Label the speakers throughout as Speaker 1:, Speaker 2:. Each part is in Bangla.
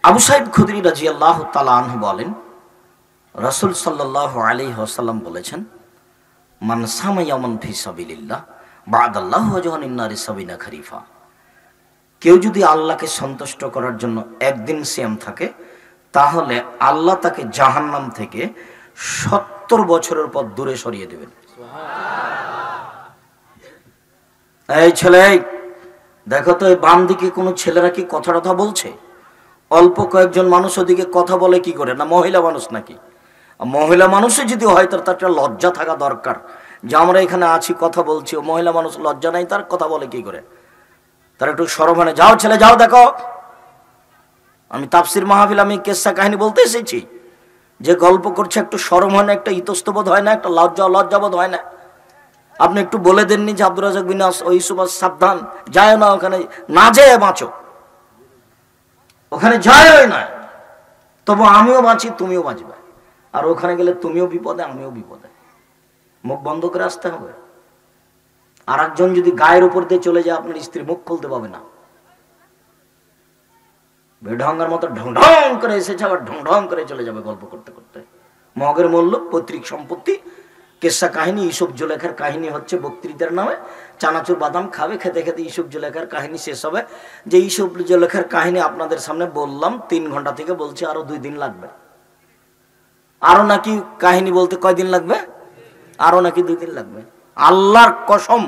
Speaker 1: আবু সাঈদ খুদরি রাদিয়াল্লাহু তাআলা আনহু বলেন, রাসূল সাল্লাল্লাহু আলাইহি ওয়াসাল্লাম বলেছেন, মান সামা ইয়াওমান ফি সাবিলিল্লাহ বা'দাল্লাহু ওয়াজহানিন নারি সাবিনা খরিফা। কেউ যদি আল্লাহকে সন্তুষ্ট করার জন্য একদিন সিয়াম থাকে, তাহলে আল্লাহ তাকে জাহান্নাম থেকে 70 বছরের পর দূরে সরিয়ে দেবেন। এই ছেলে, দেখো তো এই বাম দিকে কোনো ছেলেরা কি কথা বলছে? অল্প কয়েকজন মানুষ ওদিকে কথা বলে কি করে? না মহিলা মানুষ নাকি? মহিলা মানুষে যদি হয় তার একটা লজ্জা থাকা দরকার যে আমরা এখানে আছি কথা বলছি, ও মহিলা মানুষ লজ্জা নাই, তার কথা বলে কি করে? তার একটু শরম হয় না? যাও ছেলে যাও, দেখো আমি তাফসির মাহফিল, আমি কেসা কাহিনী বলতে এসেছি, যে গল্প করছে একটু শরম হয় না, একটা ইতস্তবোধ হয় না, একটা লজ্জাবোধ হয় না? আপনি একটু বলে দেননি যে আব্দুর রাজ্জাক বিন ইউসুফ সাবধান, যায় না ওখানে, না যেয়ে বাঁচো, ওখানে যায় না, তবু আমিও বাঁচি তুমিও বাঁচবে, আর ওখানে গেলে তুমিও বিপদে আমিও বিপদে, মুখ বন্ধ করে আসতে হবে। আর একজন যদি গায়ের উপর দিয়ে চলে যায়, আপনার স্ত্রী মুখ খুলতে পাবে না। বেঢঙ্গার মতো ঢং ঢং করে এসেছে, আবার ঢং ঢং করে চলে যাবে গল্প করতে করতে। মগের মূল্য, পৈতৃক সম্পত্তি, কেসা কাহিনী, ইউসুফ জুলেখার কাহিনী হচ্ছে বক্তৃতার নামে, চানাচুর বাদাম খাবে, খেতে খেতে ইউসুফ জুলেখার কাহিনী শেষ হবে। যে ইউসুফ জুলেখার কাহিনী আপনাদের সামনে বললাম 3 ঘন্টা থেকে বলছি, আরো 2 দিন লাগবে। আরো নাকি কাহিনী বলতে কয়দিন লাগবে? আরো নাকি 2 দিন লাগবে। আল্লাহর কসম,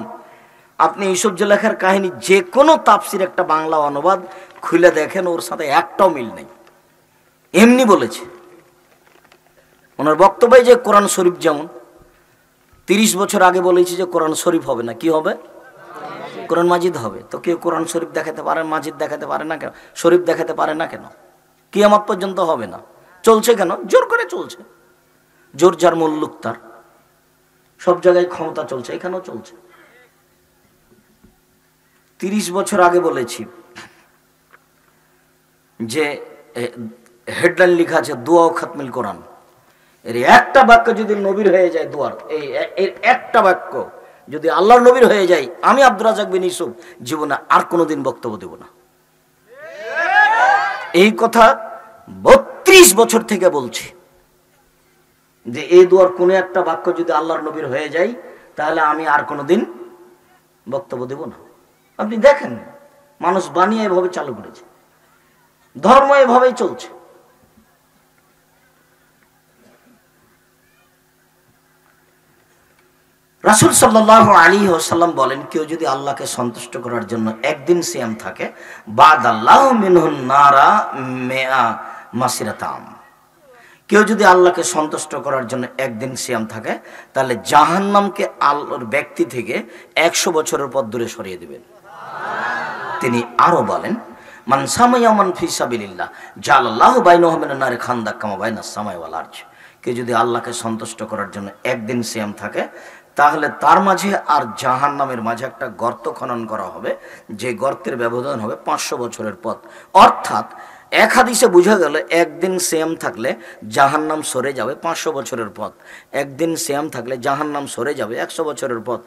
Speaker 1: আপনি ইউসুফ জুলেখার কাহিনী যে কোনো তাফসির একটা বাংলা অনুবাদ খুলে দেখেন, ওর সাথে একটাও মিল নেই। এমনি বলেছে ওনার বক্তব্যে যে কোরআন শরীফ যেমন 30 বছর আগে বলেছি যে কোরআন শরীফ হবে না, কি হবে? কোরআন মাজিদ হবে। তো কেউ কোরআন শরীফ দেখাতে পারে, মাজিদ দেখাতে পারে না কেন? শরীফ দেখাতে পারে না কেন? কিয়ামত পর্যন্ত হবে না। চলছে কেন? জোর করে চলছে। জোর যার মুল্লুক তার। সব জায়গায় ক্ষমতা চলছে, এখানেও চলছে। 30 বছর আগে বলেছি যে হেডলাইন লেখা আছে দোয়া ও খাতমিল কোরআন, এর একটা বাক্য যদি নবীর হয়ে যায়, দোয়ার এর একটা বাক্য যদি আল্লাহর নবীর হয়ে যায়, আমি আব্দুর রাজ্জাক বিন ইউসুফ জীবনে আর কোনোদিন বক্তব্য দেব না। এই কথা 32 বছর থেকে বলছি যে এই দোয়ার কোনো একটা বাক্য যদি আল্লাহর নবীর হয়ে যায়, তাহলে আমি আর কোনোদিন বক্তব্য দেব না। আপনি দেখেন, মানুষ বানিয়ে এভাবে চালু করেছে, ধর্ম এভাবেই চলছে। রাসূল সাল্লাল্লাহু আলাইহি ওয়াসাল্লাম বলেন, কেউ যদি আল্লাহকে সন্তুষ্ট করার জন্য একদিন সিয়াম থাকে, বাদাল্লাহু মিনহুন নারা মিআ মাসিরাতাম। কেউ যদি আল্লাহকে সন্তুষ্ট করার জন্য একদিন সিয়াম থাকে, তাহলে জাহান্নামকে আল্লাহর ব্যক্তি থেকে 100 বছরের পর দূরে সরিয়ে দিবেন। তিনি আরো বলেন, মান সামা ইয়াওমান ফি সাবিলিল্লাহ জালাল্লাহু বাইনাহু মিনান নারি খান্দাক কামা বাইনাস সামাই ওয়াল আরজ। কেউ যদি আল্লাহকে সন্তুষ্ট করার জন্য একদিন সিয়াম থাকে, তাহলে তার মাঝে আর জাহান্নামের মাঝে একটা গর্ত খনন করা হবে, যে গর্তের ব্যবধান হবে 500 বছরের পথ। অর্থাৎ এক হাদিসে বোঝা গেল, একদিন সিয়াম থাকলে জাহান্নাম সরে যাবে 500 বছরের পথ, একদিন সিয়াম থাকলে জাহান্নাম সরে যাবে 100 বছরের পথ,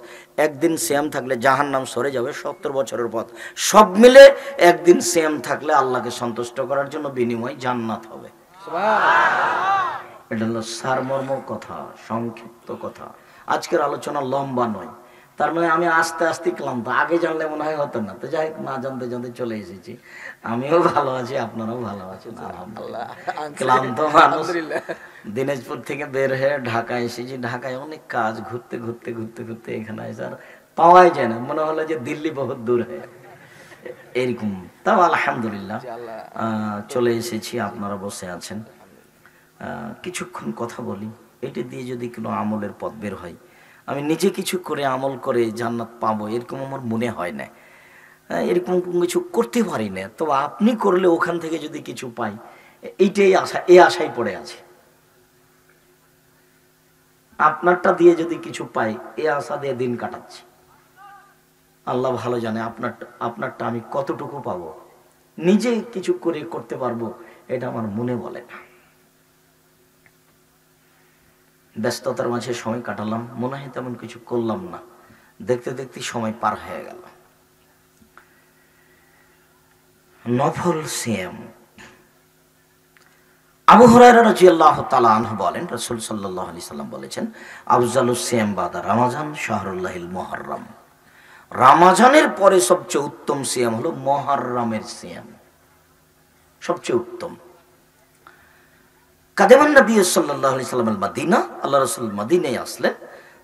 Speaker 1: একদিন সিয়াম থাকলে জাহান্নাম সরে যাবে 70 বছরের পথ। সব মিলে একদিন সিয়াম থাকলে আল্লাহকে সন্তুষ্ট করার জন্য বিনিময় জান্নাত হবে। এটা হলো সারমর্ম কথা, সংক্ষিপ্ত কথা। আজকের আলোচনা লম্বা নয়, তার মানে আমি আস্তে আস্তে ক্লান্ত। আগে জানলে মনে হয় হতো না। তো যাই হোক, না জানতে জানতে চলে এসেছি। আমিও ভালো আছি, আপনারাও ভালো আছেন আলহামদুলিল্লাহ। ক্লান্ত মানুষ। দিনাজপুর থেকে বের হয়ে ঢাকায় এসেছি। ঢাকায় অনেক কাজ, ঘুরতে ঘুরতে ঘুরতে ঘুরতে এখানে এসে আর পাওয়াই যায় না, মনে হলো যে দিল্লি বহুত দূর হয়ে এরকম। তাও আলহামদুলিল্লাহ চলে এসেছি, আপনারা বসে আছেন। কিছুক্ষণ কথা বলি, এটি দিয়ে যদি কোনো আমলের পথ বের হয়। আমি নিজে কিছু করে আমল করে জান্নাত পাবো এরকম আমার মনে হয় না, এরকম কিছু করতে পারি না। তো আপনি করলে ওখান থেকে যদি কিছু পাই, এইটাই আশা, এই আশাই পড়ে আছে। আপনারটা দিয়ে যদি কিছু পাই, এই আশা দিয়ে দিন কাটাচ্ছি। আল্লাহ ভালো জানে আপনারটা আমি কতটুকু পাবো। নিজে কিছু করে করতে পারবো এটা আমার মনে বলে না। ব্যস্ততার মাঝে সময় কাটালাম, মনে হয় তেমন কিছু করলাম না। দেখতে দেখতে সময় পার হয়ে গেল। নফল সিয়াম, আবু হুরায়রা রাদিয়াল্লাহু তাআলা আনহু বলেন, রাসূল সাল্লাল্লাহু আলাইহি সাল্লাম বলেছেন, আফজালুস সিয়াম বাদা রমাজান শাহরুল্লাহিল মুহররম। রমাজানের পরে সবচেয়ে উত্তম সিয়াম হলো মুহররমের সিয়াম, সবচেয়ে উত্তম। কাদেমান নবী সাল্লাল্লাহু আলাইহি সাল্লাম মদিনা, আল্লাহ রাসূল মদিনায় আসলেন,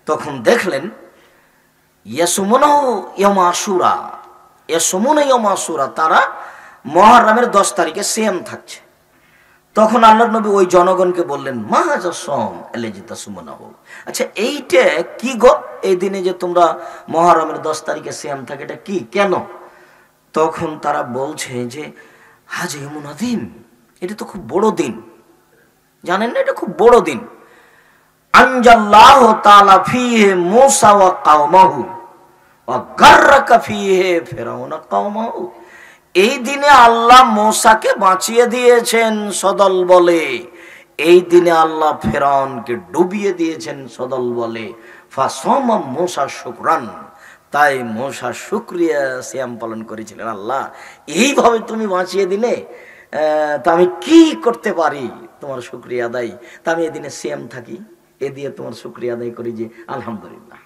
Speaker 1: তখন দেখলেন ইয়াসুমুনা ইয়াউম আশুরা, ইয়াসুমুনা ইয়াউম আশুরা, তারা মুহররমের 10 তারিখে সিয়াম থাকছে। তখন আল্লাহর নবী ওই জনগণকে বললেন, মা হাযা সাওম আল্লাযী তাসুমুনাহু, আচ্ছা এইটা কি গো, এই দিনে যে তোমরা মুহররমের 10 তারিখে সিয়াম থাকে, এটা কি, কেন? তখন তারা বলছে যে হাযা ইয়াউমুন আযীম, এটা তো খুব বড় দিন, জানেন না, এটা খুব বড় দিন। আনজাল্লাহু তাআলা ফীহি মূসা ওয়া কওমাহু ওয়া গাররাকা ফীহি ফিরআউনা কওমাহু, এই দিনে আল্লাহ মূসাকে বাঁচিয়ে দিয়েছেন সদল বলে, এই দিনে আল্লাহ ফেরাউনকে ডুবিয়ে দিয়েছেন সদল বলে। ফাসামা মূসা শুকরান, তাই মূসা শুকরিয়া সিয়াম পালন করেছিলেন, আল্লাহ এইভাবে তুমি বাঁচিয়ে দিলে, তা আমি কি করতে পারি তোমার শুকরিয়া আদায়, তা আমি এদিনে সিয়াম থাকি, এ দিয়ে তোমার শুকরিয়া আদায় করি যে আলহামদুলিল্লাহ।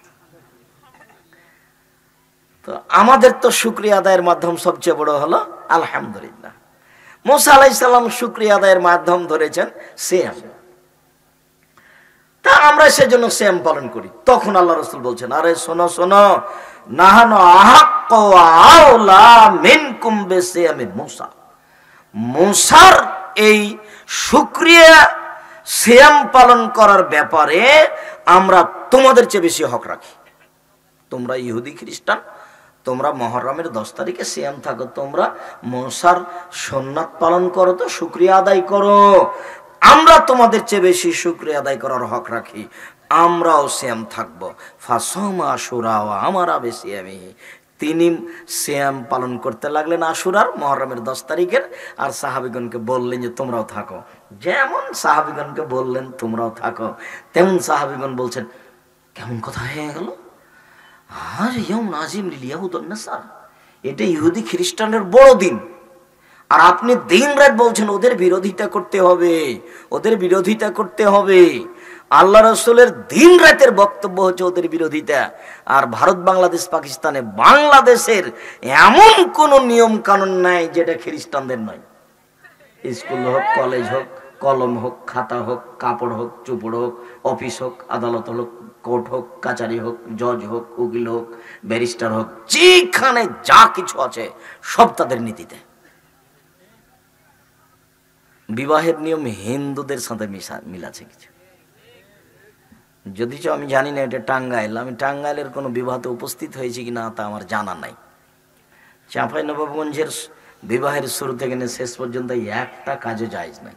Speaker 1: তো আমাদের তো শুকরিয়া আদায়ের মাধ্যম সবচেয়ে বড় হলো আলহামদুলিল্লাহ। মূসা আলাইহিস সালাম শুকরিয়া আদায়ের মাধ্যম ধরেছেন সিয়াম, তা আমরা সেজন্য সিয়াম পালন করি। তখন আল্লাহ রাসূল বলছেন, আরে শোনো শোনো, নাহানু আহাক্কু ওয়া আওলা মিনকুম বিসিয়ামি মূসা, মূসার এই শুকরিয়া সিয়াম পালন করার ব্যাপারে আমরা তোমাদের চেয়ে বেশি হক রাখি। তোমরা ইহুদি খ্রিস্টান, তোমরা মুহররমের 10 তারিখে সিয়াম থাকো, তোমরা মূসার সুন্নাত পালন করো, তো শুকরিয়া আদায় করো, আমরা তোমাদের চেয়ে বেশি শুকরিয়া আদায় করার হক রাখি, আমরাও সিয়াম থাকবো। ফাসামা আশুরা ওয়া আমারা বিসিয়ামিহি, তিনি সিয়াম পালন করতে লাগলেন আশুরার, মুহররমের 10 তারিখের, আর সাহাবীগণকে বললেন যে তোমরাও থাকো। যেমন সাহাবীগণকে বললেন তোমরাও থাকো, তেমন সাহাবীগণ বলছেন, কেমন কথা হয়ে গেল, আর ইয়াউম নাজিম লিল ইয়াহুদ ওয়ান নাসারা, এটা ইহুদি খ্রিস্টানের বড় দিন, আর আপনি দিন রাত বলছেন ওদের বিরোধিতা করতে হবে, ওদের বিরোধিতা করতে হবে। আল্লাহ রাসূলের দিন রাতের বক্তব্য হচ্ছে ওদের বিরোধিতা। আর ভারত, বাংলাদেশ, পাকিস্তানে বাংলাদেশের এমন কোন নিয়ম কানুন নাই যেটা খ্রিস্টানদের নয়। স্কুল হোক, কলেজ হোক, কলম হোক, খাতা হোক, কাপড় হোক, চুপড় হোক, অফিস হোক, আদালত হোক, কোর্ট হোক, কাচারি হোক, জজ হোক, উকিল হোক, ব্যারিস্টার হোক, যেখানে যা কিছু আছে সব তাদের নীতিতে। বিবাহের নিয়ম হিন্দুদের সাথে মিল আছে কিছু, যদিও আমি জানি না এটা টাঙ্গাইল, আমি টাঙ্গাইলের কোনো বিবাহতে উপস্থিত হয়েছি কিনা তা আমার জানা নাই। চাঁপাইনবাবগঞ্জের বিবাহের শুরু থেকে শেষ পর্যন্ত একটা কাজে জায়েজ নাই।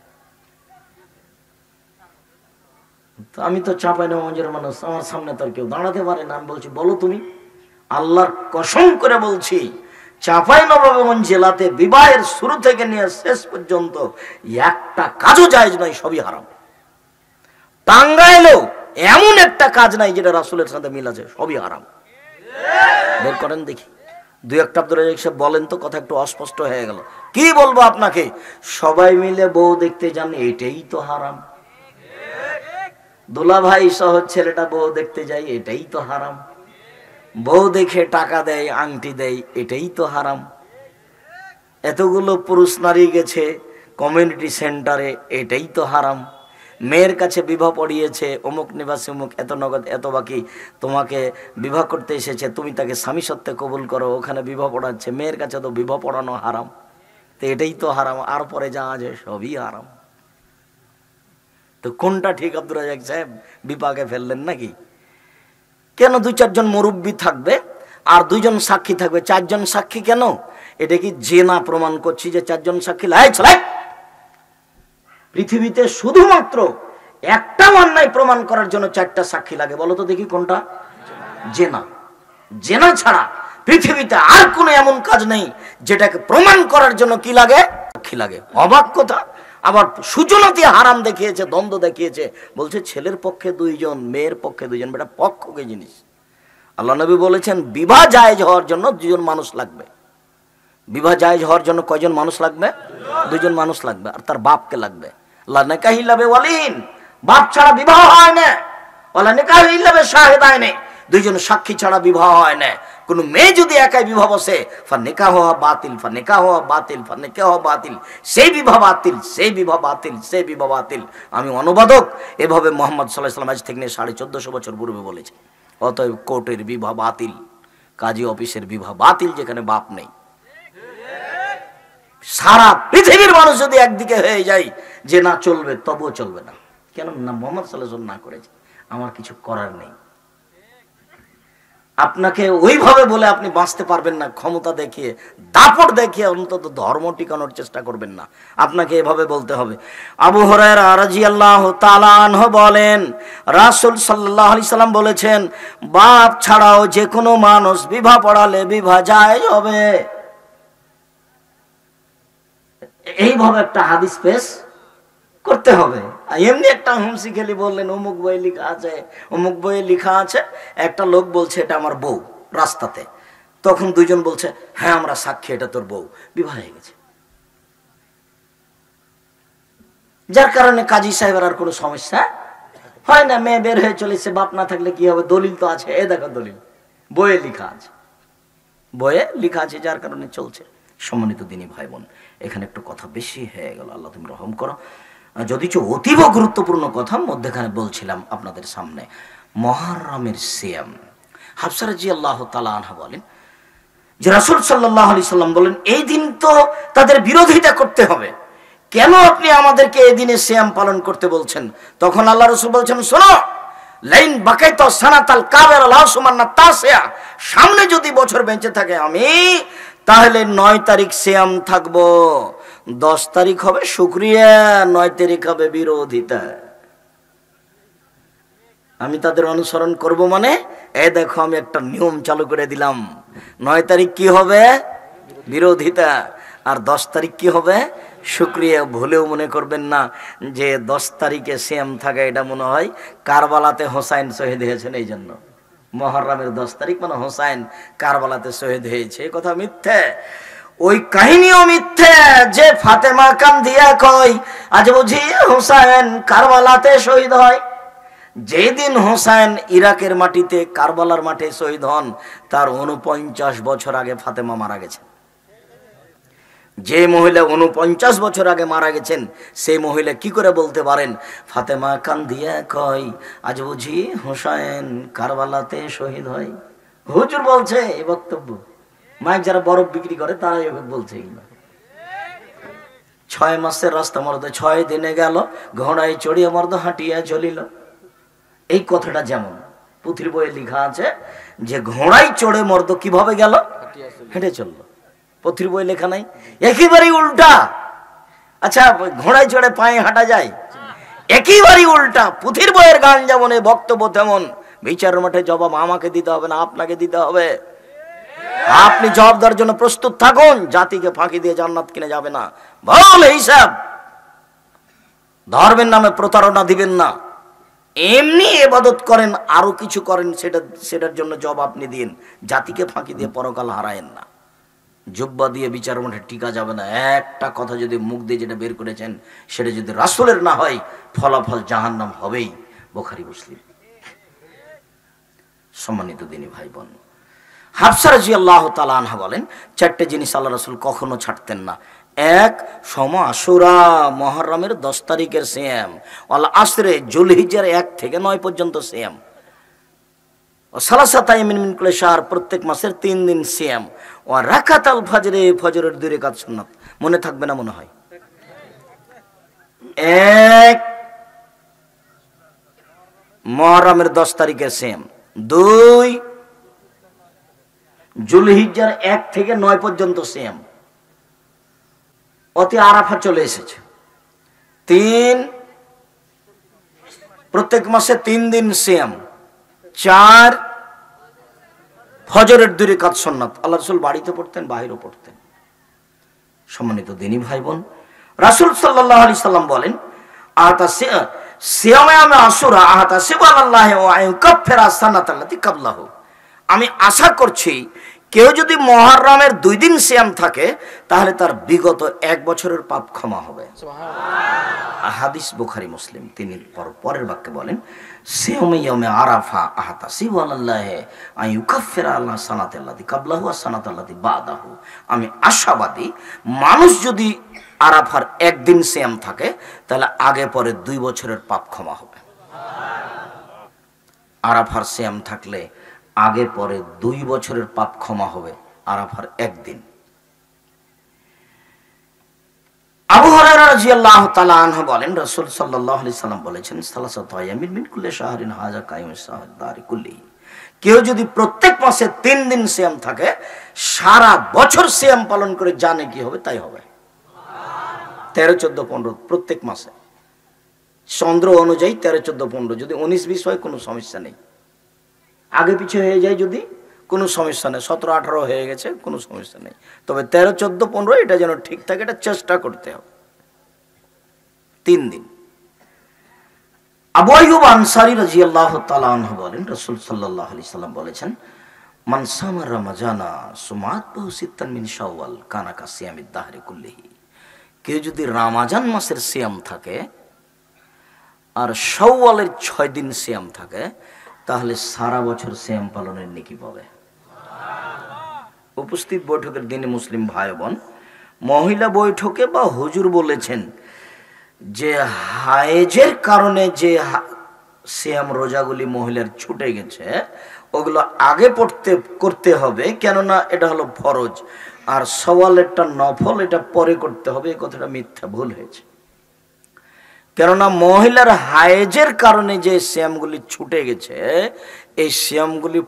Speaker 1: তো আমি তো চাঁপাইনবাবগঞ্জের মানুষ, আমার সামনে তো আর কেউ দাঁড়াতে পারে না। আমি বলছি বলো তুমি, আল্লাহর কসম করে বলছি, চাঁপাইনবাবগঞ্জ জেলাতে বিবাহের শুরু থেকে নিয়ে শেষ পর্যন্ত একটা কাজও জায়েজ নয়, সবই হারাম। টাঙ্গাইলেও এমন একটা কাজ নাই যেটা রাসূলের সাথে মিল আছে, সবই হারাম। বের করেন দেখি, দুই একটা ধরে এসে বলেন তো, কথা একটু অস্পষ্ট হয়ে গেল। কি বলবো আপনাকে, সবাই মিলে বউ দেখতে যান, এটাই তো হারাম। দুলা ভাই সহ ছেলেটা বউ দেখতে যায়, এটাই তো হারাম। বউ দেখে টাকা দেয়, আংটি দেয়, এটাই তো হারাম। এতগুলো পুরুষ নারী গেছে কমিউনিটি সেন্টারে, এটাই তো হারাম। মেয়ের কাছে বিবাহ পড়িয়েছে অমুক নিবাসী অমুক, এত নগদ এত বাকি, তোমাকে বিবাহ করতে এসেছে, তুমি তাকে স্বামী সত্ত্বে কবুল করো, ওখানে বিবাহ পড়াচ্ছে, মেয়ের কাছে তো বিবাহ পড়ানো হারাম, তো এটাই তো হারাম। আর পরে যা আছে সবই হারাম। তো কোনটা ঠিক আব্দুর রাজ্জাক সাহেব, বিপাকে ফেললেন নাকি? কেন 2-4 মুরব্বী থাকবে আর 2জন সাক্ষী থাকবে, 4জন সাক্ষী কেন? এটা কি জেনা প্রমাণ করছি যে 4জন সাক্ষী লাই ছলাই? পৃথিবীতে শুধুমাত্র একটা অন্যায় প্রমাণ করার জন্য 4টা সাক্ষী লাগে, বলো তো দেখি কোনটা? জেনা। জেনা ছাড়া পৃথিবীতে আর কোনো এমন কাজ নেই যেটাকে প্রমাণ করার জন্য কি লাগে? সাক্ষী লাগে। অবাক কথা। আবার সুজনতি হারাম দেখিয়েছে, দ্বন্দ্ব দেখিয়েছে, বলছে ছেলের পক্ষে 2জন, মেয়ের পক্ষে 2জন। বেটা পক্ষকে জিনিস। আল্লাহ নবী বলেছেন বিবাহ জায়েজ হওয়ার জন্য 2জন মানুষ লাগবে। বিবাহ জায়েজ হওয়ার জন্য কয়জন মানুষ লাগবে? 2জন মানুষ লাগবে, আর তার বাপকে লাগবে। লা নিকাহ ইল্লা বিওয়ালিন, বাপ ছাড়া বিবাহ হয় না। ওয়ালা নিকাহ ইল্লা বিশাহিদাইনি, দুইজন সাক্ষী ছাড়া বিবাহ হয় না। কোন মেয়ে যদি একাই বিবাহ বসে, ফানিকাহ বাতিল, ফানিকাহ বাতিল, ফানিকাহ বাতিল, সেই বিবাহ বাতিল, সেই বিবাহ বাতিল, সেই বিবাহ বাতিল। আমি অনুবাদক, এভাবে মুহাম্মদ সাল্লাল্লাহু আলাইহি ওয়াসাল্লাম আজ থেকে 1450 বছর পূর্বে বলেছে। অতএব কোর্টের বিবাহ বাতিল, কাজী অফিসের বিবাহ বাতিল, যেখানে বাপ নেই। সারা পৃথিবীর মানুষ যদি একদিকে হয়ে যায় যে না চলবে, তবুও চলবে না। কেন না? মুহাম্মদ সাল্লাল্লাহু আলাইহি ওয়াসাল্লাম না করেছে, আমার কিছু করার নেই। আপনাকে ওইভাবে বলে আপনি বাঁচতে পারবেন না, ক্ষমতা দেখিয়ে, দাপট দেখিয়ে অন্তত ধর্ম টিকানোর চেষ্টা করবেন না। আপনাকে এভাবে বলতে হবে। আবু হুরায়রা রাদিয়াল্লাহু তাআলা আনহু বলেন, রাসূল সাল্লাল্লাহু আলাইহি সাল্লাম বলেছেন, বাপ ছাড়াও যে কোনো মানুষ বিবাহ পড়ালে বিবাহ জায়েজ হবে। এইভাবে একটা হাদিস পেশ করতে হবে। এমনি একটা হুমসি খেলি বললেন অমুক বই লেখা আছে, অমুক বইয়ে লেখা আছে। একটা লোক বলছে এটা আমার বউ, রাস্তাতে। তখন দুইজন বলছে হ্যাঁ আমরা সাক্ষী, এটা তোর বউ, বিবাহ হয়ে গেছে। যার কারণে কাজী সাহেবের আর কোনো সমস্যা হয় না। মেয়ে বের হয়ে চলেছে, বাপ না থাকলে কি হবে? দলিল তো আছে, এ দেখো দলিল, বইয়ে লেখা আছে, বইয়ে লেখা আছে, যার কারণে চলছে। সম্মানিত দিনী ভাই বোন, এখানে একটু কথা বেশি হয়ে গেল, আল্লাহ তুমি রহম করো। যদিচ অতীব গুরুত্বপূর্ণ কথা মধ্যখানে বলছিলাম আপনাদের সামনে, মুহররমের সিয়াম। হাফসা রাদিয়াল্লাহু তাআলা আনহা বলেন যে রাসূল সাল্লাল্লাহু আলাইহি সাল্লাম বলেন, এই দিন তো তাদের বিরোধিতা করতে হবে, কেন আপনি আমাদেরকে এই দিনে সিয়াম পালন করতে বলছেন? তখন আল্লাহ রাসূল বলছেন, শোনো, লাইন বাকাইতা সানাতাল কাবের লা সুমান্না তাসিয়া, সামনে যদি বছর বেঁচে থাকে আমি, তাহলে 9 তারিখ সিয়াম থাকবো, 10 তারিখ হবে শুকরিয়া, 9 তারিখ হবে বিরোধিতা। আমি তাদের অনুসরণ করব মানে, এই দেখো আমি একটা নিয়ম চালু করে দিলাম। 9 তারিখ কি হবে? বিরোধিতা। আর 10 তারিখ কি হবে? শুকরিয়া। ভুলেও মনে করবেন না যে 10 তারিখে সিয়াম থাকা এটা মনে হয় কারবালাতে হোসাইন শহীদ হয়েছেন এই জন্য। মুহররমের 10 তারিখ মানে হোসাইন কারবালাতে শহীদ হয়েছে, এই কথা মিথ্যে। ওই কাহিনীও মিথ্যে যে ফাতেমা কান্দিয়া কয় আজ বুঝি হোসাইন কারবালাতে শহীদ হয়। যেদিন হোসাইন ইরাকের মাটিতে কারবালার মাঠে শহীদ হন, তার 49 বছর আগে ফাতেমা মারা গেছে। যে মহিলা 49 বছর আগে মারা গেছেন, সেই মহিলা কি করে বলতে পারেন ফাতেমা কান্দিয়া কয় আজ বুঝি হোসাইন কারবালাতে শহীদ হয়? হুজুর বলছে এই বক্তব্য। মাইক যারা বরফ বিক্রি করে তারাই বলছে। 6 মাসের রাস্তা মর্দ 6 দিনে গেল, ঘোড়ায় চড়িয়ে মর্দ হাঁটিয়া চলিল। এই কথাটা যেমন পুথির বইয়ে লেখা আছে যে ঘোড়ায় চড়ে মর্দ কিভাবে গেল? হেঁটে চললো। পুথির বই লেখা নাই, একেবারেই উল্টা। আচ্ছা, ঘোড়ায় চড়ে পায়ে হাঁটা যায়? একেবারেই উল্টা। পুথির বইয়ের গান যেমন, বক্তব্য তেমন। বিচারের মাঠে জবাব আমাকে দিতে হবে না, আপনাকে দিতে হবে। আপনি জবাব দেওয়ার জন্য প্রস্তুত থাকুন। জাতিকে ফাঁকি দিয়ে জান্নাত কিনে যাবে না। বল হিসাব, ধর্মের নামে প্রতারণা দিবেন না। এমনি ইবাদত করেন, আরো কিছু করেন, সেটার জন্য জবাব আপনি দিন। জাতিকে ফাঁকি দিয়ে পরকাল হারায়েন না। জুব্বা দিয়ে বিচার মাঠে টিকা যাবে না। একটা কথা যদি মুখ দিয়ে যেটা বের করেছেন সেটা যদি রাসূলের না হয়, ফলাফল জাহান্নাম হবেই। বুখারী মুসলিম। সম্মানিত দিনী ভাই বোন, হাফসা রাদিয়াল্লাহু তাআলা আনহা বলেন, 4টে জিনিস আল্লাহ রাসূল কখনো ছাড়তেন না। 1, সোম আশুরা, মুহররমের 10 তারিখের সিয়াম। ওয়াল আসরে, যুলহিজ্জার 1 থেকে 9 পর্যন্ত সিয়াম। ও সালাসাত আইয়ামিন মিন কুল্লি শাহর, প্রত্যেক মাসের 3 দিন সিয়াম। ও রাকাতাল ফজরে, ফজরের 2 রাকাত সুন্নাত। মনে থাকবে না মনে হয়? 1, মুহররমের 10 তারিখের সিয়াম। 2, যুলহিজ্জার 1 থেকে 9 পর্যন্ত সিয়াম। অতি আরাফা চলে এসেছে। 3, প্রত্যেক মাসে 3 দিন সিয়াম। 4, ফজরের 2 রাকাত সুন্নাত। আল্লাহ রাসূল বাড়িতে পড়তেন, বাহিরেও পড়তেন। সম্মানিত দিনী ভাই বোন, রাসূল সাল্লাল্লাহু আলাইহি সাল্লাম বলেন, আতা সিয়ামে আশুরা আতা সিবাল্লাহি ওয়া ইউকাফিরা সানাতাল্লাতি ক্বাবলাহু। আমি আশা করছি কেউ যদি মুহররমের 2 দিন সিয়াম থাকে, তাহলে তার বিগত 1 বছরের পাপ ক্ষমা হবে। হাদিস বুখারী মুসলিম। তিনি পরের বাক্যে বলেন, সিয়ামে ইয়াউমে আরাফা আহতাসিবু আলাল্লাহি আন ইউকাফিরা আল্লাহ সানাতাল্লাযী ক্বাবলাহু ওয়া সানাতাল্লাযী বাদাহু। আমি আশাবাদী মানুষ যদি আরাফার একদিন সিয়াম থাকে তাহলে আগে পরে 2 বছরের পাপ ক্ষমা হবে। আরাফার সিয়াম থাকলে আগে পরে 2 বছরের পাপ ক্ষমা হবে আরাফার একদিন। আবু হুরায়রা রাদিয়াল্লাহু তাআলা আনহু বলেন, রাসূল সাল্লাল্লাহু আলাইহি সাল্লাম বলেছেন, সালাসাতু আইয়ামিন মিন কুল্লি শাহরিন হাযা কায়িমুস সাহরি কুল্লিহি। কেউ যদি প্রত্যেক মাসে 3 দিন সিয়াম থাকে, সারা বছর সিয়াম পালন করে জানে কি হবে তাই হবে। 13, 14, 15 প্রত্যেক মাসে, চন্দ্র অনুযায়ী 13, 14, 15। যদি 19, 20 হয় কোনো সমস্যা নেই, আগে পিছিয়ে হয়ে যায় যদি কোনো সমস্যা নেই, 17, 18 হয়ে গেছে কোনো সমস্যা নেই, তবে 13, 14, 15 এটা যেন ঠিক থাকে, এটা চেষ্টা করতে হবে 3 দিন। আবু আইয়ুব আনসারী রাদিয়াল্লাহু তাআলা আনহু বলেন, রাসূল সাল্লাল্লাহু আলাইহি সাল্লাম বলেছেন, মান সামা রমাজানা সুমাতহু সিত্তান মিন শাওয়াল কানা কাসিয়ামিদ দাহরি কুল্লিহি। কেউ যদি রমাজান মাসের সিয়াম থাকে আর শাওয়ালের 6 দিন সিয়াম থাকে, তাহলে সারা বছর সিয়াম পালনের নেকি পাবে। উপস্থিত বৈঠকের দিনে মুসলিম ভাই বোন, মহিলা বৈঠকে বা হুজুর বলেছেন যে হায়েজের কারণে যে সিয়াম রোজাগুলি মহিলার ছুটে গেছে ওগুলো আগে করতে হবে, কেননা এটা হলো ফরজ, আর সওয়ালেরটা নফল, এটা পরে করতে হবে। এই কথাটা মিথ্যা, ভুল হয়েছে। কেননা মহিলার হায়েজের কারণে যে সিয়ামগুলি ছুটে গেছে, এই সিয়ামগুলি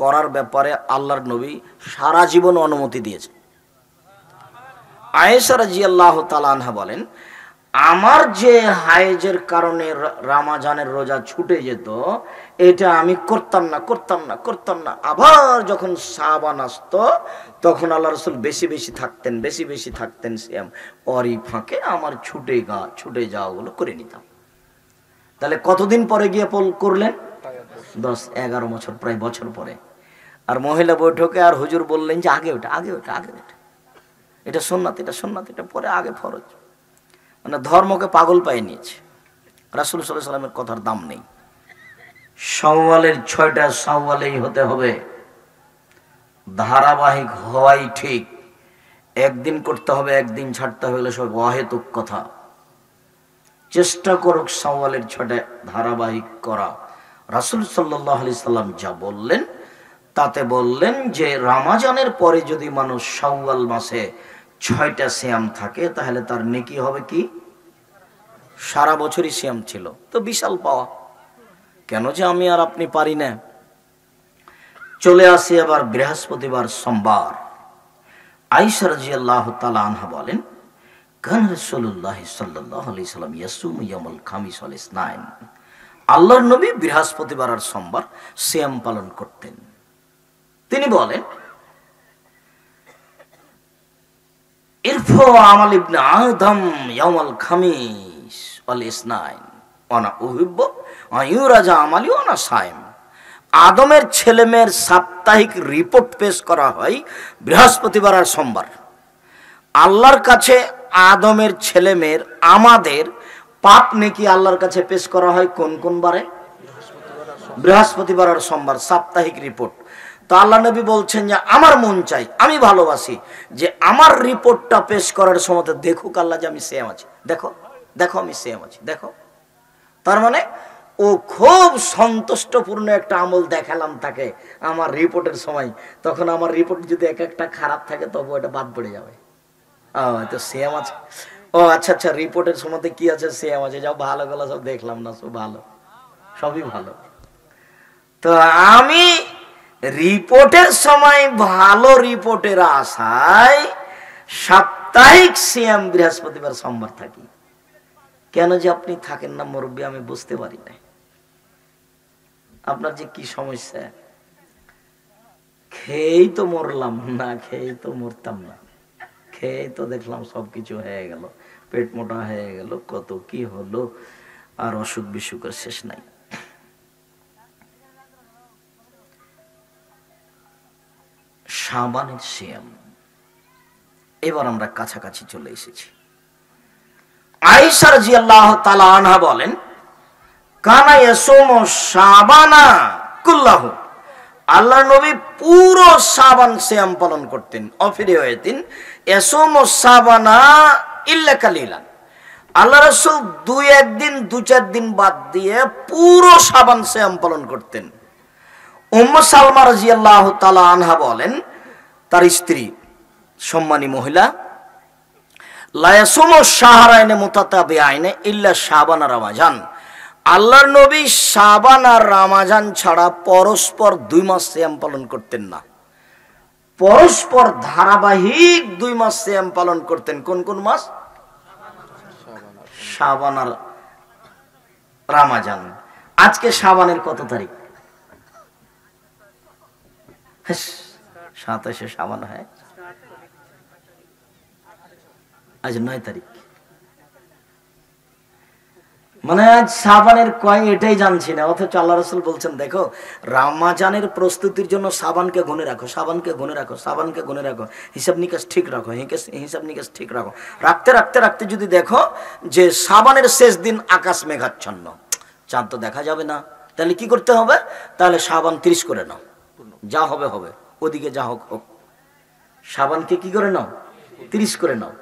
Speaker 1: করার ব্যাপারে আল্লাহর নবী সারা জীবন অনুমতি দিয়েছে। আয়েশা রাদিয়াল্লাহু তাআলা আনহা বলেন, আমার যে হায়েজের কারণে রমজানের রোজা ছুটে যেত, এটা আমি করতাম না। আবার যখন শাবান আসতো তখন আল্লাহ রাসূল বেশি বেশি থাকতেন সিয়াম, ওরই ফাঁকে আমার ছুটে যাওয়াগুলো করে নিতাম। তাহলে কতদিন পরে গিয়ে করলেন? 10-11 বছর, প্রায় বছর পরে। আর মহিলা বৈঠকে আর হুজুর বললেন যে আগে ওটা, এটা সুন্নাত, এটা পরে, আগে ফরজ। মানে ধর্মকে পাগল পায়ে নিয়েছে। রাসূল সাল্লাল্লাহু আলাইহি সাল্লামের কথার দাম নেই। শাওয়ালের 6টা শাওয়ালেই হতে হবে, ধারাবাহিক হওয়াই ঠিক। একদিন করতে হবে, একদিন ছাড়তে হবে, সব অহেতুক কথা। চেষ্টা করুক শাওয়ালের 6টা ধারাবাহিক করা। রাসূল সাল্লাল্লাহু আলাইহি সাল্লাম যা বললেন তাতে বললেন যে রমজানের পরে যদি মানুষ শাওয়াল মাসে 6টা সিয়াম থাকে, তাহলে তার নেকি হবে কি সারা বছরই সিয়াম ছিল। তো বিশাল পাওয়া। কেন যে আমি আর আপনি পারি না। চলে আসি আবার বৃহস্পতিবার, সোমবার। আয়েশা রাদিয়াল্লাহু তাআলা আনহা বলেন, কান রাসূলুল্লাহ সাল্লাল্লাহু আলাইহি সাল্লাম ইয়াসুমু ইয়াউমাল খামিস ওয়াল ইসনাইন। আল্লাহর নবী বৃহস্পতিবার আর সোমবার সিয়াম পালন করতেন। তিনি বলেন, ইরফু আমাল ইবনে আদম ইয়াউমাল খামিস ওয়াল ইসনাইন ওয়ানা উহিব্বু আন ইউরাজা আমালি ওয়ানা সাইম। আদমের ছেলেমেয়ের সাপ্তাহিক রিপোর্ট পেশ করা হয় বৃহস্পতিবার আর সোমবার। আল্লাহর কাছে আদমের ছেলেমেয়ের, আমাদের পাপ নেকি আল্লাহর কাছে পেশ করা হয় কোন বারে? বৃহস্পতিবার আর সোমবার, সাপ্তাহিক রিপোর্ট। তো আল্লাহ নবী বলছেন যে আমার মন চাই, আমি ভালোবাসি যে আমার রিপোর্টটা পেশ করার সময় দেখুক আল্লাহ যে আমি সিয়াম আছি, দেখো আমি সিয়াম আছি, দেখো। তার মানে ও খুব সন্তুষ্টপূর্ণ একটা আমল দেখালাম তাকে আমার রিপোর্টের সময়। তখন আমার রিপোর্ট যদি একটা খারাপ থাকে তবু এটা বাদ পড়ে যাবে। তো সিয়াম আছে, ও আচ্ছা, রিপোর্টের সময় কি আছে? সিয়াম আছে। যাও, ভালো গেলো, সব দেখলাম না, সব ভালো, সবই ভালো। তো আমি রিপোর্টের সময় ভালো রিপোর্টের আশায় সাপ্তাহিক সিয়াম বৃহস্পতিবার সোমবার থাকি। কেন যে আপনি থাকেন না মুরব্বী, আমি বুঝতে পারি না। আপনার যে কি সমস্যা। খেয়েই তো মরলাম না, খেয়েই তো মরতাম না, খেয়েই তো দেখলাম সবকিছু হয়ে গেল, পেট মোটা হয়ে গেল, কত কি হলো, আর অসুখ বিসুখের শেষ নাই। শাবানের সিয়াম, এবার আমরা কাছাকাছি চলে এসেছি। আয়েশা রাদিয়াল্লাহু তাআলা আনহা বলেন, কানা ইয়াসুমু শাবানা কুল্লাহু, আল্লাহর নবী পুরো শাবান সিয়াম পালন করতেন। অফিরে হয়েতেন ইয়াসুমু শাবানা ইল্লা কালিলান, আল্লাহ রাসূল 2-1 দিন 2-4 দিন বাদ দিয়ে পুরো শাবান সিয়াম পালন করতেন। উম্মু সালমা রাদিয়াল্লাহু তাআলা আনহা বলেন, তার স্ত্রী সম্মানী মহিলা, লা ইয়াসুমু শাহরাইনে মুতাতাবিআইনে ইল্লা শাবান আর রমাজান, আল্লাহর নবী শাবান আর রমাজান ছাড়া পরস্পর 2 মাস সিয়াম পালন করতেন না। পরস্পর ধারাবাহিক 2 মাস সিয়াম পালন করতেন। কোন কোন মাস? শাবান আর রমাজান। আজকে শাবানের কত তারিখ? 27 শাবান হয়, আজ 9 তারিখ। মানে আজ শাবানের কয় এটাই জানছি না, অথচ আল্লাহ রাসূল বলছেন দেখো রমজানের প্রস্তুতির জন্য শাবানকে গুনে রাখো, শাবানকে গুনে রাখো, শাবানকে গুনে রাখো, হিসাব নিকাশ ঠিক রাখো, হিসাব নিকাশ ঠিক রাখো। রাখতে রাখতে রাখতে যদি দেখো যে শাবানের শেষ দিন আকাশ মেঘাচ্ছন্ন, চাঁদ তো দেখা যাবে না, তাহলে কি করতে হবে? তাহলে শাবান 30 করে নাও, যা হবে হবে, ওদিকে যা হোক হোক, শাবানকে কি করে নাও? 30 করে নাও।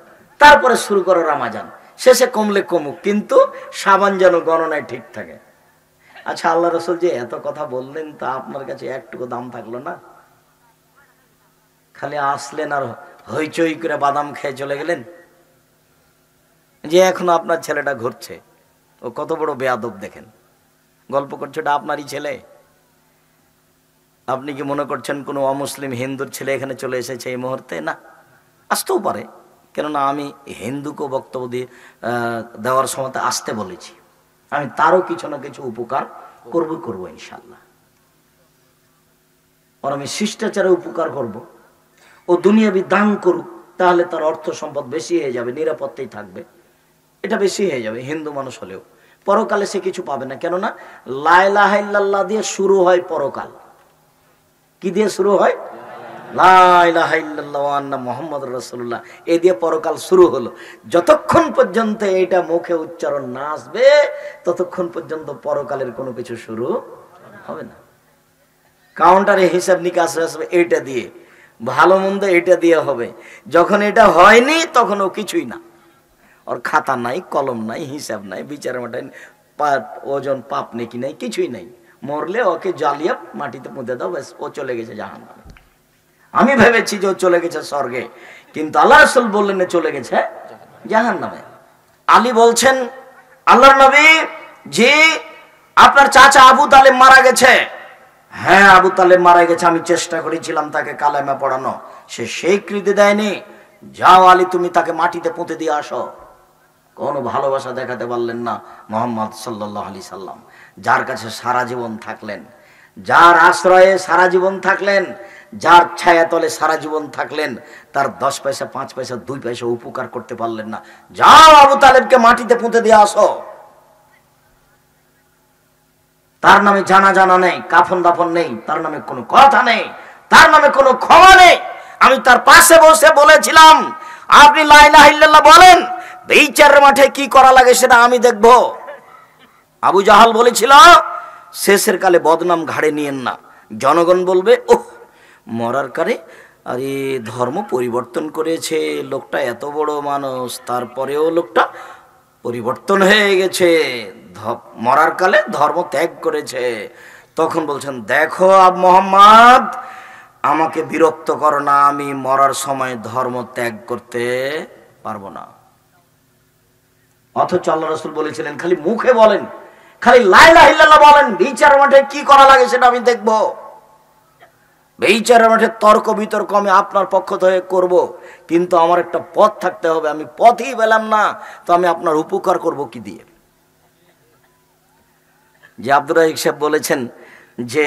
Speaker 1: তারপরে শুরু করো রমজান, শেষে কমলে কমুক, কিন্তু শাবান যেন গণনায় ঠিক থাকে। আচ্ছা, আল্লাহ রাসূল যে এত কথা বললেন, তা আপনার কাছে একটুকু দাম থাকলো না? খালি আসলেন আর হইচই করে বাদাম খেয়ে চলে গেলেন। যে এখনো আপনার ছেলেটা ঘুরছে, ও কত বড় বেয়াদব দেখেন, গল্প করছে ওটা আপনারই ছেলে। আপনি কি মনে করছেন কোনো অমুসলিম হিন্দুর ছেলে এখানে চলে এসেছে এই মুহূর্তে? না, আসতেও পারে, কেননা আমি হিন্দুকে বক্তব্য দিয়ে দেওয়ার সময় আসতে বলেছি। আমি তারও কিছু না কিছু উপকার করবো ইনশাল্লাহ। আর আমি শিষ্টাচারে উপকার করব। ও দুনিয়াবি দান করুক, তাহলে তার অর্থ সম্পদ বেশি হয়ে যাবে, নিরাপত্তাই থাকবে, এটা বেশি হয়ে যাবে। হিন্দু মানুষ হলেও পরকালে সে কিছু পাবে না, কেননা লা ইলাহা ইল্লাল্লাহ দিয়ে শুরু হয় পরকাল। কি দিয়ে শুরু হয়? লা ইলাহা ইল্লাল্লাহু ওয়া আন্না মুহাম্মাদুর রাসূলুল্লাহ, এই দিয়ে পরকাল শুরু হলো। যতক্ষণ পর্যন্ত এটা মুখে উচ্চারণ না আসবে, ততক্ষণ পর্যন্ত পরকালের কোনো কিছু শুরু হবে না। কাউন্টারে হিসাব নিকাশ আসবে এইটা দিয়ে, ভালো মন্দ এটা দিয়ে হবে। যখন এটা হয়নি তখন ও কিছুই না, ওর খাতা নাই, কলম নাই, হিসাব নাই, বিচার মাটায় ওজন পাপ নেকি নাই, কিছুই নাই। মরলে ওকে জ্বালিয়ে মাটিতে পুঁতে দাও, ব্যাস, ও চলে গেছে জাহান্নামে। আমি ভেবেছি যে ও চলে গেছে স্বর্গে, কিন্তু আল্লাহ রাসূল বললেন চলে গেছে জাহান্নামে। আলী বলছেন, আল্লাহর নবী, জি আপনার চাচা আবু তালেব মারা গেছে। হ্যাঁ, আবু তালেব মারা গেছে, আমি চেষ্টা করেছিলাম তাকে কালেমা পড়ানো, সে স্বীকৃতি দেয়নি। যাও আলী, তুমি তাকে মাটিতে পুঁতে দিয়ে আসো। কোনো ভালোবাসা দেখাতে পারলেন না মুহাম্মদ সাল্লাল্লাহু আলাইহি সাল্লাম, যার কাছে সারা জীবন থাকলেন, যার আশ্রয়ে সারা জীবন থাকলেন, যার ছায়াতলে সারা জীবন থাকলেন, তার 10 পয়সা 5 পয়সা 2 পয়সা উপকার করতে পারলেন না। যাও আবু তালেবকে মাটিতে পুঁতে দিয়ে আসো। তার নামে জানা নেই, কাফন দাফন নেই, তার নামে কোনো কথা নেই, তার নামে কোনো ক্ষমা নেই। আমি তার পাশে বসে বলেছিলাম, আপনি লা ইলাহা ইল্লাল্লাহ বলেন, বিচারের মাঠে কি করা লাগে সেটা আমি দেখব। আবু জাহাল বলেছিল, শেষের কালে বদনাম ঘাড়ে নিয়েন না, জনগণ বলবে ওহ মরার কারে আরে ধর্ম পরিবর্তন করেছে লোকটা, এত বড় মানুষ, তারপরেও লোকটা পরিবর্তন হয়ে গেছে, মরার কালে ধর্ম ত্যাগ করেছে। তখন বলছেন, দেখো আব মোহাম্মদ, আমাকে বিরক্ত করো না, আমি মরার সময় ধর্ম ত্যাগ করতে পারবো না। অথচ আল্লাহ রাসূল বলেছিলেন, খালি মুখে বলেন, খালি লা ইলাহা ইল্লাল্লাহ বলেন, বিচার মাঠে কি করা লাগে সেটা আমি দেখব। বিচারের মাঠে তর্ক বিতর্ক আমি আপনার পক্ষ থেকে করব, কিন্তু আমার একটা পথ থাকতে হবে। আমি পথই পেলাম না, তো আমি আপনার উপকার করব কি দিয়ে? যে আব্দুর রাজ্জাক সাহেব বলেছেন যে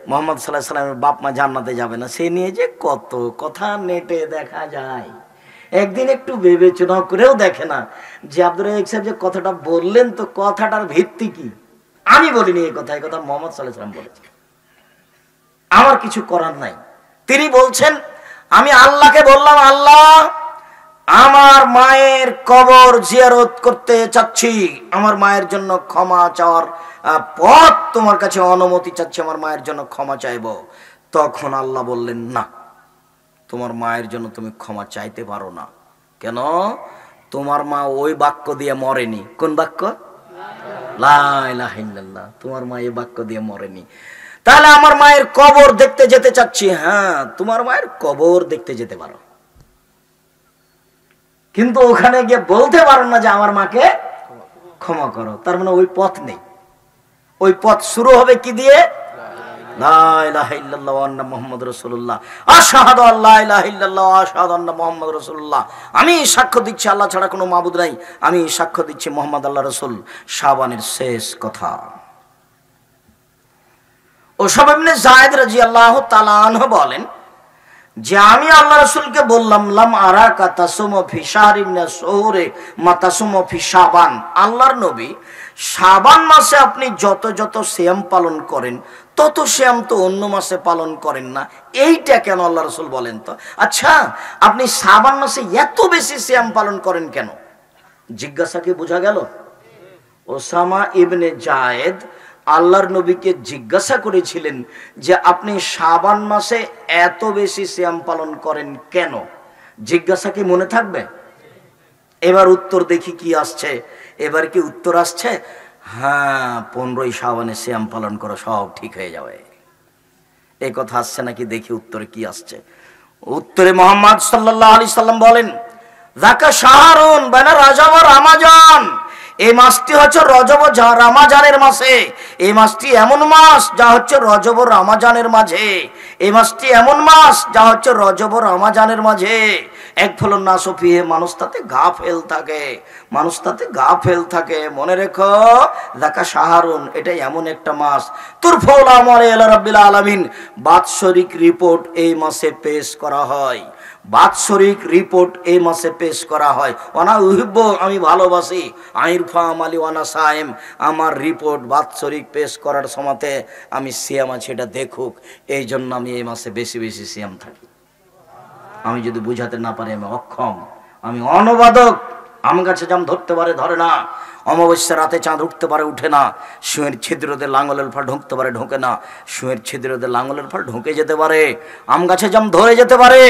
Speaker 1: মুহাম্মদ সাল্লাল্লাহু আলাইহি ওয়াসাল্লামের বাপ মা জান্নাতে যাবে না, সে নিয়ে যে কত কথা নেটে দেখা যায়, একদিন একটু বিবেচনা করেও দেখে না যে আব্দুর রাজ্জাক সাহেব যে কথাটা বললেন, তো কথাটার ভিত্তি কি? আমি বলিনি এই কথা, এই কথা মুহাম্মদ সাল্লাল্লাহু আলাইহি ওয়াসাল্লাম বলেছেন। আমার কিছু করার নাই। তিনি বলছেন, আমি আল্লাহকে বললাম, আল্লাহ আমার মায়ের কবর জিয়ারত করতে চাচ্ছি, আমার মায়ের জন্য ক্ষমা চাওয়ার পথ তোমার কাছে অনুমতি চাচ্ছি, আমার মায়ের জন্য ক্ষমা চাইব। তখন আল্লাহ বললেন, না, তোমার মায়ের জন্য তুমি ক্ষমা চাইতে পারো না। কেন? তোমার মা ওই বাক্য দিয়ে মরেনি। কোন বাক্য? লা ইলাহা ইল্লাল্লাহ। তোমার মা এই বাক্য দিয়ে মরেনি। তাহলে আমার মায়ের কবর দেখতে যেতে চাচ্ছি। হ্যাঁ, তোমার মায়ের কবর দেখতে যেতে পারো, কিন্তু ওখানে গিয়ে বলতে পারো না যে আমার মাকে ক্ষমা করো। তার মানে ওই পথ নেই। ওই পথ শুরু হবে কি দিয়ে? লা ইলাহা ইল্লাল্লাহ ওয়া আন্না মুহাম্মাদুর রাসূলুল্লাহ, আশহাদু আল্লা ইলাহা ইল্লাল্লাহ ওয়া আশহাদু আন্না মুহাম্মাদুর রাসূলুল্লাহ। আমি সাক্ষ্য দিচ্ছি আল্লাহ ছাড়া কোনো মাবুদ নাই, আমি সাক্ষ্য দিচ্ছি মুহাম্মদ আল্লাহর রাসূল। শাবানের শেষ কথা। ওসামা ইবনে যায়েদ রাদিয়াল্লাহু তাআলা আনহু বলেন যে আমি আল্লাহ রাসূলকে বললাম, লাম আরাকা তাসুমু ফি শাহরিন মিনাশ শুহুরে মা তাসুমু ফি শাবান। আল্লাহর নবী, শাবান মাসে আপনি যত যত সিয়াম পালন করেন তত সিয়াম তো অন্য মাসে পালন করেন না, এইটা কেন? আল্লাহ রাসূল বলেন তো। আচ্ছা, আপনি শাবান মাসে এত বেশি সিয়াম পালন করেন কেন? জিজ্ঞাসা কি বোঝা গেল? ওসামা ইবনে যায়েদ আল্লাহর নবীকে জিজ্ঞাসা করেছিলেন যে আপনি শাবান মাসে এত বেশি সিয়াম পালন করেন কেন? জিজ্ঞাসা কি মনে থাকবে? এবার উত্তর দেখি কি আসছে। এবার কি উত্তর আসছে? হ্যাঁ, 15ই শাবানে সিয়াম পালন করো, সব ঠিক হয়ে যাবে। এই কথা আসছে নাকি? দেখি উত্তরে কি আসছে। উত্তরে মুহাম্মদ সাল্লাল্লাহু আলাইহি সাল্লাম বলেন, যাকা শাহরুন বাইনা রজব ওয়া রমাজান। এই মাসটি হচ্ছে রজব ও রমাজানের মাসে। এই মাসটি এমন মাস যা হচ্ছে রজব ও রমাজানের মাঝে। এই মাসটি এমন মাস যা হচ্ছে রজব ও রমাজানের মাঝে। এক ফলন না সফিয়ে, মানুষ তাতে গাফেল থাকে, মানুষ তাতে গাফেল থাকে। মনে রেখো, যাকা শাহরুন, এটা এমন একটা মাস, তুরফাউল আমাল ইলা রাব্বিল আলামিন, বাৎসরিক রিপোর্ট এই মাসে পেশ করা হয়। বাৎসরিক রিপোর্ট এই মাসে পেশ করা হয়। ওয়ানা উহিব্বু, আমি ভালোবাসি, আইরফা আমালি ওয়ানা সায়েম, আমার রিপোর্ট বাৎসরিক পেশ করার সময়তে আমি সিয়াম আছি এটা দেখুক, এই জন্য আমি এই মাসে বেশি বেশি সিয়াম থাকি। আমি যদি বুঝাতে না পারি আমি অক্ষম, আমি অনুবাদক। আম গাছে জাম ধরতে পারে, ধরে না। অমাবস্যার রাতে চাঁদ উঠতে পারে, উঠে না। শুঁয়ের ছিদ্রতে লাঙলের ফল ঢুকতে পারে, ঢোকে না। শুঁয়ের ছিদ্রতে লাঙলের ফল ঢুকে যেতে পারে, আম গাছে জাম ধরে যেতে পারে,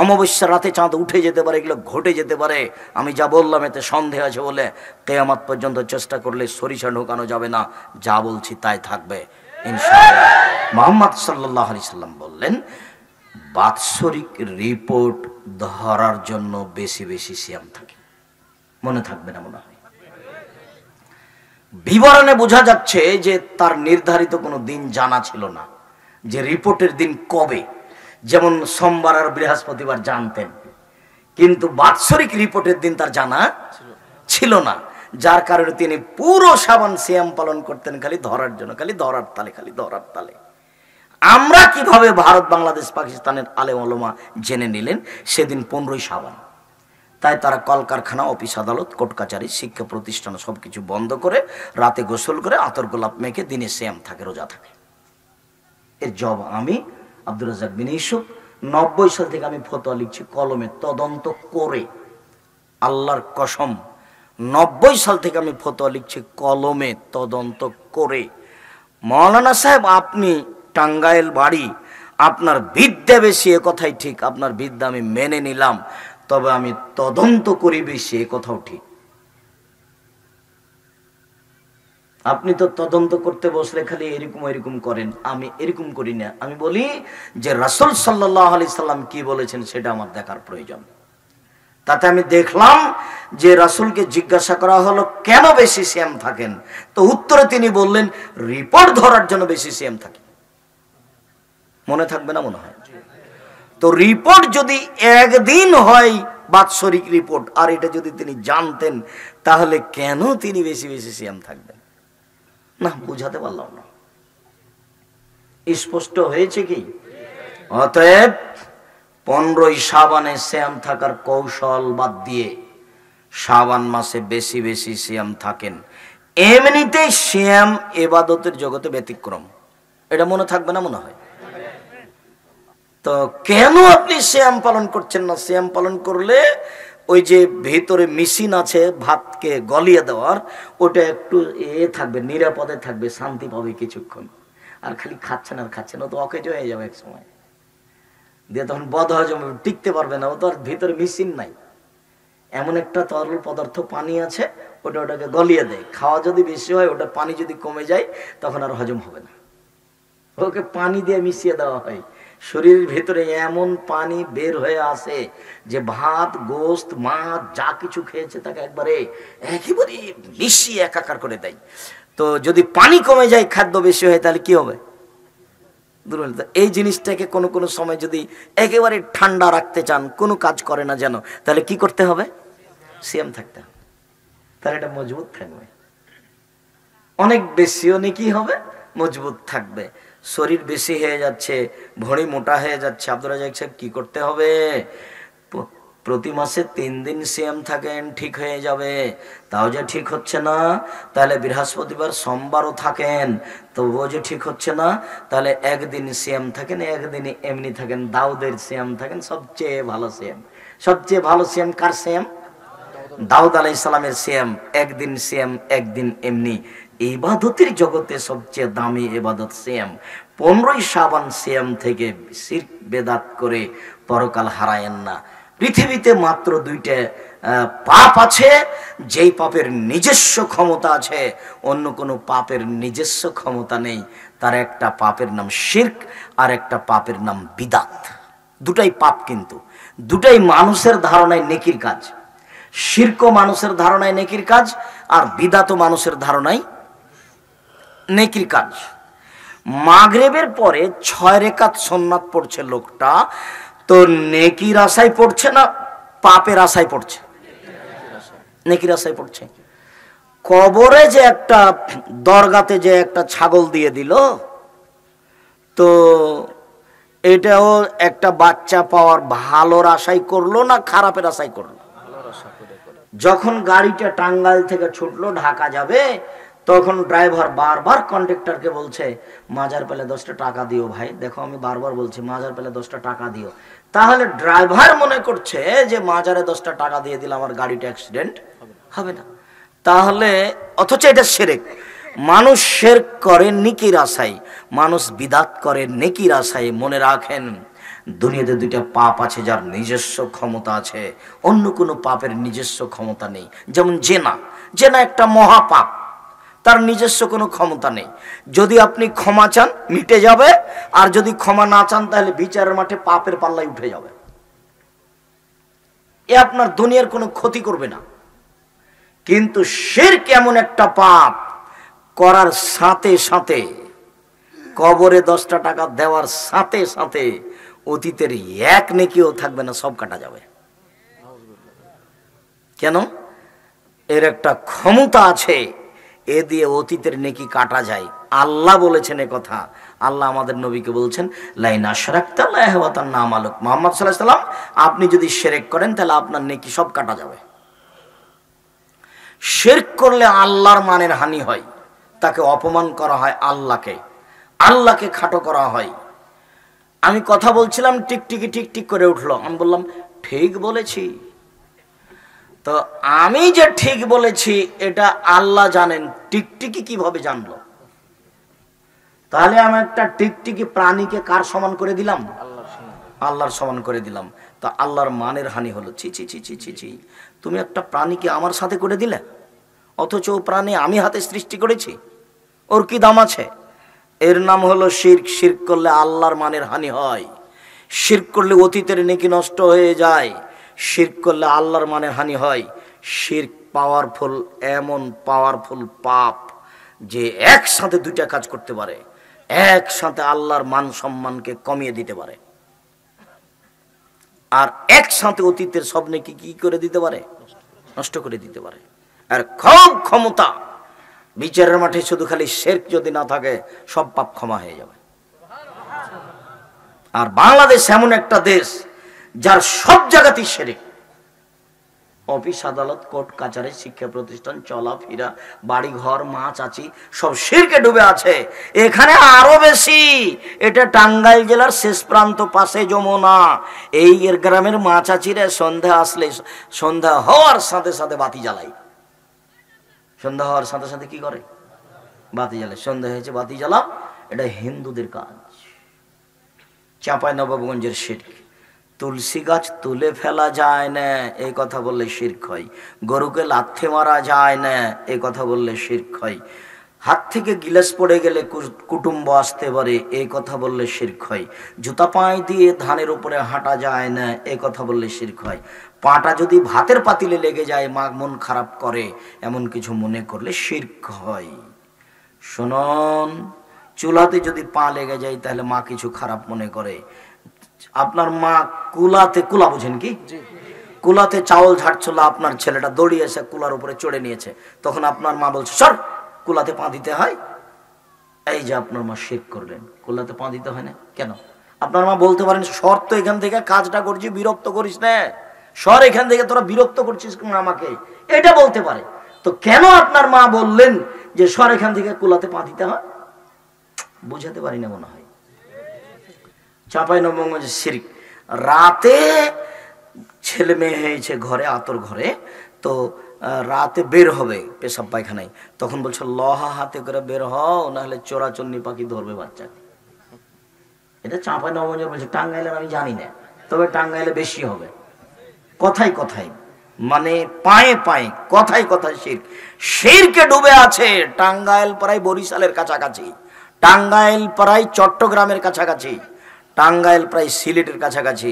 Speaker 1: অমাবস্যার রাতে চাঁদ উঠে যেতে পারে, এগুলো ঘটে যেতে পারে। আমি যা বললাম এতে সন্দেহ আছে বলে কিয়ামত পর্যন্ত চেষ্টা করলে সরিষা ঢোকানো যাবে না। যা বলছি তাই থাকবে ইনশাআল্লাহ। মুহাম্মদ সাল্লাল্লাহু আলাইহি সাল্লাম বললেন, বাৎসরিক রিপোর্ট ধরার জন্য বেশি বেশি সিয়াম থাকে। মনে থাকবে না মনে হয়? বিবরণে বোঝা যাচ্ছে যে তার নির্ধারিত কোনো দিন জানা ছিল না, যে রিপোর্টের দিন কবে। যেমন সোমবার আর বৃহস্পতিবার জানতেন, কিন্তু বাৎসরিক রিপোর্টের দিন তার জানা ছিল না, যার কারণে তিনি পুরো শাবান সিয়াম পালন করতেন খালি ধরার জন্য, খালি ধরার তালে, খালি ধরার তালে। আমরা কিভাবে ভারত, বাংলাদেশ, পাকিস্তানের আলেম ওলামা জেনে নিলেন সেদিন 15ই শাবান। তাই তারা কলকারখানা, অফিস আদালত, কোর্ট কাচারি, শিক্ষা প্রতিষ্ঠান সবকিছু বন্ধ করে রাতে গোসল করে আতর গোলাপ মেখে দিনে সিয়াম থাকে, রোজা থাকে। এর জব আমি আব্দুর রাজ্জাক বিন ইউসুফ 90 সাল থেকে আমি ফতোয়া লিখছি কলমে তদন্ত করে। আল্লাহর কসম, 90 সাল থেকে আমি ফতোয়া লিখছি কলমে তদন্ত করে। মৌলানা সাহেব, আপনি টাঙ্গাইল বাড়ি, আপনার বিদ্যা বেশি, এ কথাই ঠিক, আপনার বিদ্যা আমি মেনে নিলাম, তবে আমি তদন্ত করি বেশি, এ কথাও ঠিক। আপনি তো তদন্ত করতে বসলে খালি এরকম এরকম করেন, আমি এরকম করি না। আমি বলি যে রাসূল সাল্লাল্লাহু আলাইহি সাল্লাম কি বলেছেন সেটা আমার দেখার প্রয়োজন। তাতে আমি দেখলাম যে রাসূলকে জিজ্ঞাসা করা হলো কেন বেশি সিয়াম থাকেন, তো উত্তরে তিনি বললেন রিপোর্ট ধরার জন্য বেশি সিয়াম থাকে। মনে থাকবে না মনে হয়? তো রিপোর্ট যদি একদিন হয় বাৎসরিক রিপোর্ট, আর এটা যদি তিনি জানতেন, তাহলে কেন তিনি বেশি বেশি সিয়াম থাকবেন? না, বুঝাতে পারলাম না। স্পষ্ট হয়েছে কি? অতএব 15ই শাবানে সিয়াম থাকার কৌশল বাদ দিয়ে শাবান মাসে বেশি বেশি সিয়াম থাকেন। এমনিতেই সিয়াম ইবাদতের জগতে ব্যতিক্রম, এটা মনে থাকবে না মনে হয়? তো কেন আপনি সিয়াম পালন করছেন না? সিয়াম পালন করলে ওই যে ভেতরে মেশিন আছে ভাতকে গলিয়ে দেওয়ার, ওটা একটু থাকবে, নিরাপদে থাকবে, শান্তি পাবে কিছুক্ষণ। আর খালি খাচ্ছেন আর খাচ্ছেন, ও তো অকেজ হয়ে যাবে এক সময়, দিয়ে তখন বদহজম টিকতে পারবে না, ও তো আর ভিতরে মেশিন নাই। এমন একটা তরল পদার্থ পানি আছে, ওটাকে গলিয়ে দেয়। খাওয়া যদি বেশি হয়, ওটা পানি যদি কমে যায় তখন আর হজম হবে না, ওকে পানি দিয়ে মিশিয়ে দেওয়া হয়। শরীরের ভেতরে এমন পানি বের হয়ে আসে যে ভাত, গোস্ত, মাছ যা কিছু খেয়েছে তাকে একেবারে মিশিয়ে একাকার করে দেয়। তো যদি পানি কমে যায়, খাদ্য বেশি হয়, তাহলে কি হবে? এই জিনিসটাকে কোনো কোনো সময় যদি একেবারে ঠান্ডা রাখতে চান, কোনো কাজ করে না যেন, তাহলে কি করতে হবে? সিএম থাকতে হবে, তাহলে এটা মজবুত থাকবে, অনেক বেশিও নেকি হবে, মজবুত থাকবে। শরীর বেশি হয়ে যাচ্ছে, ভড়ি মোটা হয়ে যাচ্ছে, আব্দুর রাজ্জাক সাহেব কি করতে হবে? প্রতি মাসে 3 দিন সিএম থাকেন, ঠিক হয়ে যাবে। তাও যে ঠিক হচ্ছে না, তাহলে বৃহস্পতিবার সোমবারও থাকেন, তবুও যে ঠিক হচ্ছে না, তাহলে একদিন সিএম থাকেন, একদিন এমনি থাকেন। দাউদের সিএম থাকেন, সবচেয়ে ভালো সিএম। সবচেয়ে ভালো সিএম কার সিএম? দাউদ আলাইহিস সালামের সিএম। একদিন সিএম, একদিন এমনি। ইবাদতের জগতে সবচেয়ে দামি ইবাদত সিয়াম। 15ই শাবান সিয়াম থেকে শিরক বেদাত করে পরকাল হারায়েন না। পৃথিবীতে মাত্র 2টা পাপ আছে, যেই পাপের নিজস্ব ক্ষমতা আছে, অন্য কোনো পাপের নিজস্ব ক্ষমতা নেই। তার একটা পাপের নাম শিরক, আর একটা পাপের নাম বিদাত। দুটাই পাপ, কিন্তু দুটাই মানুষের ধারণায় নেকির কাজ। শিরকও মানুষের ধারণায় নেকির কাজ, আর বিদাতও মানুষের ধারণায় নেকির কাজ। মাগরিবের পরে 6 রাকাত সুন্নাত পড়ছে লোকটা, তো নেকির আশায় পড়ছে না পাপের আশায় পড়ছে? নেকির আশায় পড়ছে। কবরে যে একটা দরগাতে যে একটা ছাগল দিয়ে দিল, তো এটাও একটা বাচ্চা পাওয়ার ভালোর আশাই করলো না খারাপের আশাই করলো? যখন গাড়িটা টাঙ্গাইল থেকে ছুটলো ঢাকা যাবে, তখন ড্রাইভার বারবার কন্ডাক্টরকে বলছে, মাজার পেলে 10টা টাকা দিও ভাই। দেখো আমি বারবার বলছি মাজার পেলে 10টা টাকা দিও। তাহলে ড্রাইভার মনে করছে যে মাজারে 10টা টাকা দিয়ে দিলে আমার গাড়িটা অ্যাক্সিডেন্ট হবে না। তাহলে অথচ এটা শিরক। মানুষ শিরক করে নেকির আশায়, মানুষ বিদাত করে নেকির আশায়। মনে রাখেন, দুনিয়াতে 2টা পাপ আছে যার নিজস্ব ক্ষমতা আছে, অন্য কোনো পাপের নিজস্ব ক্ষমতা নেই। যেমন জেনা। জেনা একটা মহাপাপ, তার নিজস্ব কোনো ক্ষমতা নেই। যদি আপনি ক্ষমা চান মিটে যাবে, আর যদি ক্ষমা না চান তাহলে বিচারের মাঠে পাপের পাল্লায় উঠে যাবে। এ আপনার দুনিয়ার কোনো ক্ষতি করবে না। কিন্তু শিরক এমন একটা পাপ, করার সাথে সাথে, কবরে 10টা টাকা দেওয়ার সাথে সাথে অতীতের এক নেকিও থাকবে না, সব কাটা যাবে। কেন? এর একটা ক্ষমতা আছে, এ দিয়ে অতীতের নেকি কাটা যায়। আল্লাহ বলেছেন এ কথা। আল্লাহ আমাদের নবীকে বলছেন, লাইন আশরাকতা লা ইয়াহবাতান আমালুক। মুহাম্মদ সাল্লাল্লাহু আলাইহি ওয়াসাল্লাম, আপনি যদি শিরক করেন তাহলে আপনার নেকি সব কাটা যাবে। শিরক করলে আল্লাহর মানের হানি হয়, তাকে অপমান করা হয়, আল্লাহকে খাটো করা হয়। আমি কথা বলছিলাম, টিকটিকি টিকটিক করে উঠলো। আমি বললাম ঠিক বলেছি। তো আমি যে ঠিক বলেছি এটা আল্লাহ জানেন, টিকটিকি কিভাবে জানলো? তাহলে আমি একটা টিকটিকি প্রাণীকে কার সমান করে দিলাম? আল্লাহর সমান করে দিলাম। তো আল্লাহর মানের হানি হলো। ছি ছি ছি ছি ছি ছি, তুমি একটা প্রাণীকে আমার সাথে করে দিলে, অথচ ও প্রাণী আমি হাতে সৃষ্টি করেছি, ওর কি দাম আছে? এর নাম হলো শিরক। শিরক করলে আল্লাহর মানের হানি হয়। শিরক করলে অতীতের নেকি নষ্ট হয়ে যায়। শিরক করলে আল্লাহর মানের হানি হয়। শিরক পাওয়ারফুল, এমন পাওয়ারফুল পাপ যে একসাথে 2টা কাজ করতে পারে। একসাথে আল্লাহর মান সম্মানকে কমিয়ে দিতে পারে, আর একসাথে অতীতের সব নেকি কি করে দিতে পারে? নষ্ট করে দিতে পারে। আর খুব ক্ষমতা, বিচারের মাঠে শুধু খালি শিরক যদি না থাকে, সব পাপ ক্ষমা হয়ে যাবে। আর বাংলাদেশ এমন একটা দেশ যার সব জায়গাতেই শিরক। অফিস আদালত কোর্ট কাচারি শিক্ষা প্রতিষ্ঠান চলাফেরা বাড়ি ঘর মা চাচি সব শিরকে ডুবে আছে। এখানে আরো বেশি, এটা টাঙ্গাইল জেলার শেষ প্রান্ত, পাশে যমুনা। এই এর গ্রামের মা চাচিরা সন্ধ্যা আসলে, সন্ধ্যা হওয়ার সাথে সাথে বাতি জ্বালাই। সন্ধ্যা হওয়ার সাথে সাথে কি করে? বাতি জ্বালায়। সন্ধ্যা হয়েছে বাতি জ্বালাও, এটা হিন্দুদের কাজ। চাঁপাইনবাবগঞ্জের শিরক। তুলসী গাছ তুলে ফেলা যায় না, এই কথা বললে শিরক হয়। গরুকে লাথি মারা যায় না, এই কথা বললে শিরক হয়। হাত থেকে গিলাস পড়ে গেলে কুটুম্ব আসতে পারে, এই কথা বললে শিরক হয়। জুতা পায়ে দিয়ে ধানের উপরে হাঁটা যায় না, এই কথা বললে শিরক হয়। পাটা যদি ভাতের পাতিলে লেগে যায় মা মন খারাপ করে, এমন কিছু মনে করলে শিরক হয়। শুনুন, চুলাতে যদি পা লেগে যায় তাহলে মা কিছু খারাপ মনে করে। আপনার মা কুলাতে, কুলা বুঝেন কি? কুলাতে চাউল ঝাড়ছিল, আপনার ছেলেটা দৌড়িয়ে এসে কুলার উপরে চড়ে নিয়েছে, তখন আপনার মা বলছে সর, কুলাতে পা দিতে হয়। এই যে আপনার মা শিরক করলেন, কুলাতে পা দিতে হয় না কেন? আপনার মা বলতে পারেন সর তো এখান থেকে, কাজটা করছি, বিরক্ত করিস না, সর এখান থেকে, তোরা বিরক্ত করছিস আমাকে, এটা বলতে পারে। তো কেন আপনার মা বললেন যে সর এখান থেকে, কুলাতে পা দিতে হয়? বুঝাতে পারি না মনে হয়। চাঁপাইনবাবগঞ্জের শিরক। রাতে ছেলে মেয়ে হয়েছে ঘরে, আতর ঘরে, তো রাতে বের হবে পেশাব পায়খানায়, তখন বলছে লহা হাতে করে বের হও, নাহলে চোরাচন্নি পাখি ধরবে বাচ্চাকে। এটা চাঁপাইনবাবগঞ্জে বলছে, টাঙ্গাইলের আমি জানি না, তবে টাঙ্গাইলে বেশি হবে। কথায় কথায়, মানে পায়ে পায়ে, কথায় কথায় শিরক। শিরকে ডুবে আছে টাঙ্গাইল প্রায় বরিশালের কাছাকাছি, টাঙ্গাইল প্রায় চট্টগ্রামের কাছাকাছি, টাঙ্গাইল প্রায় সিলেটের কাছাকাছি,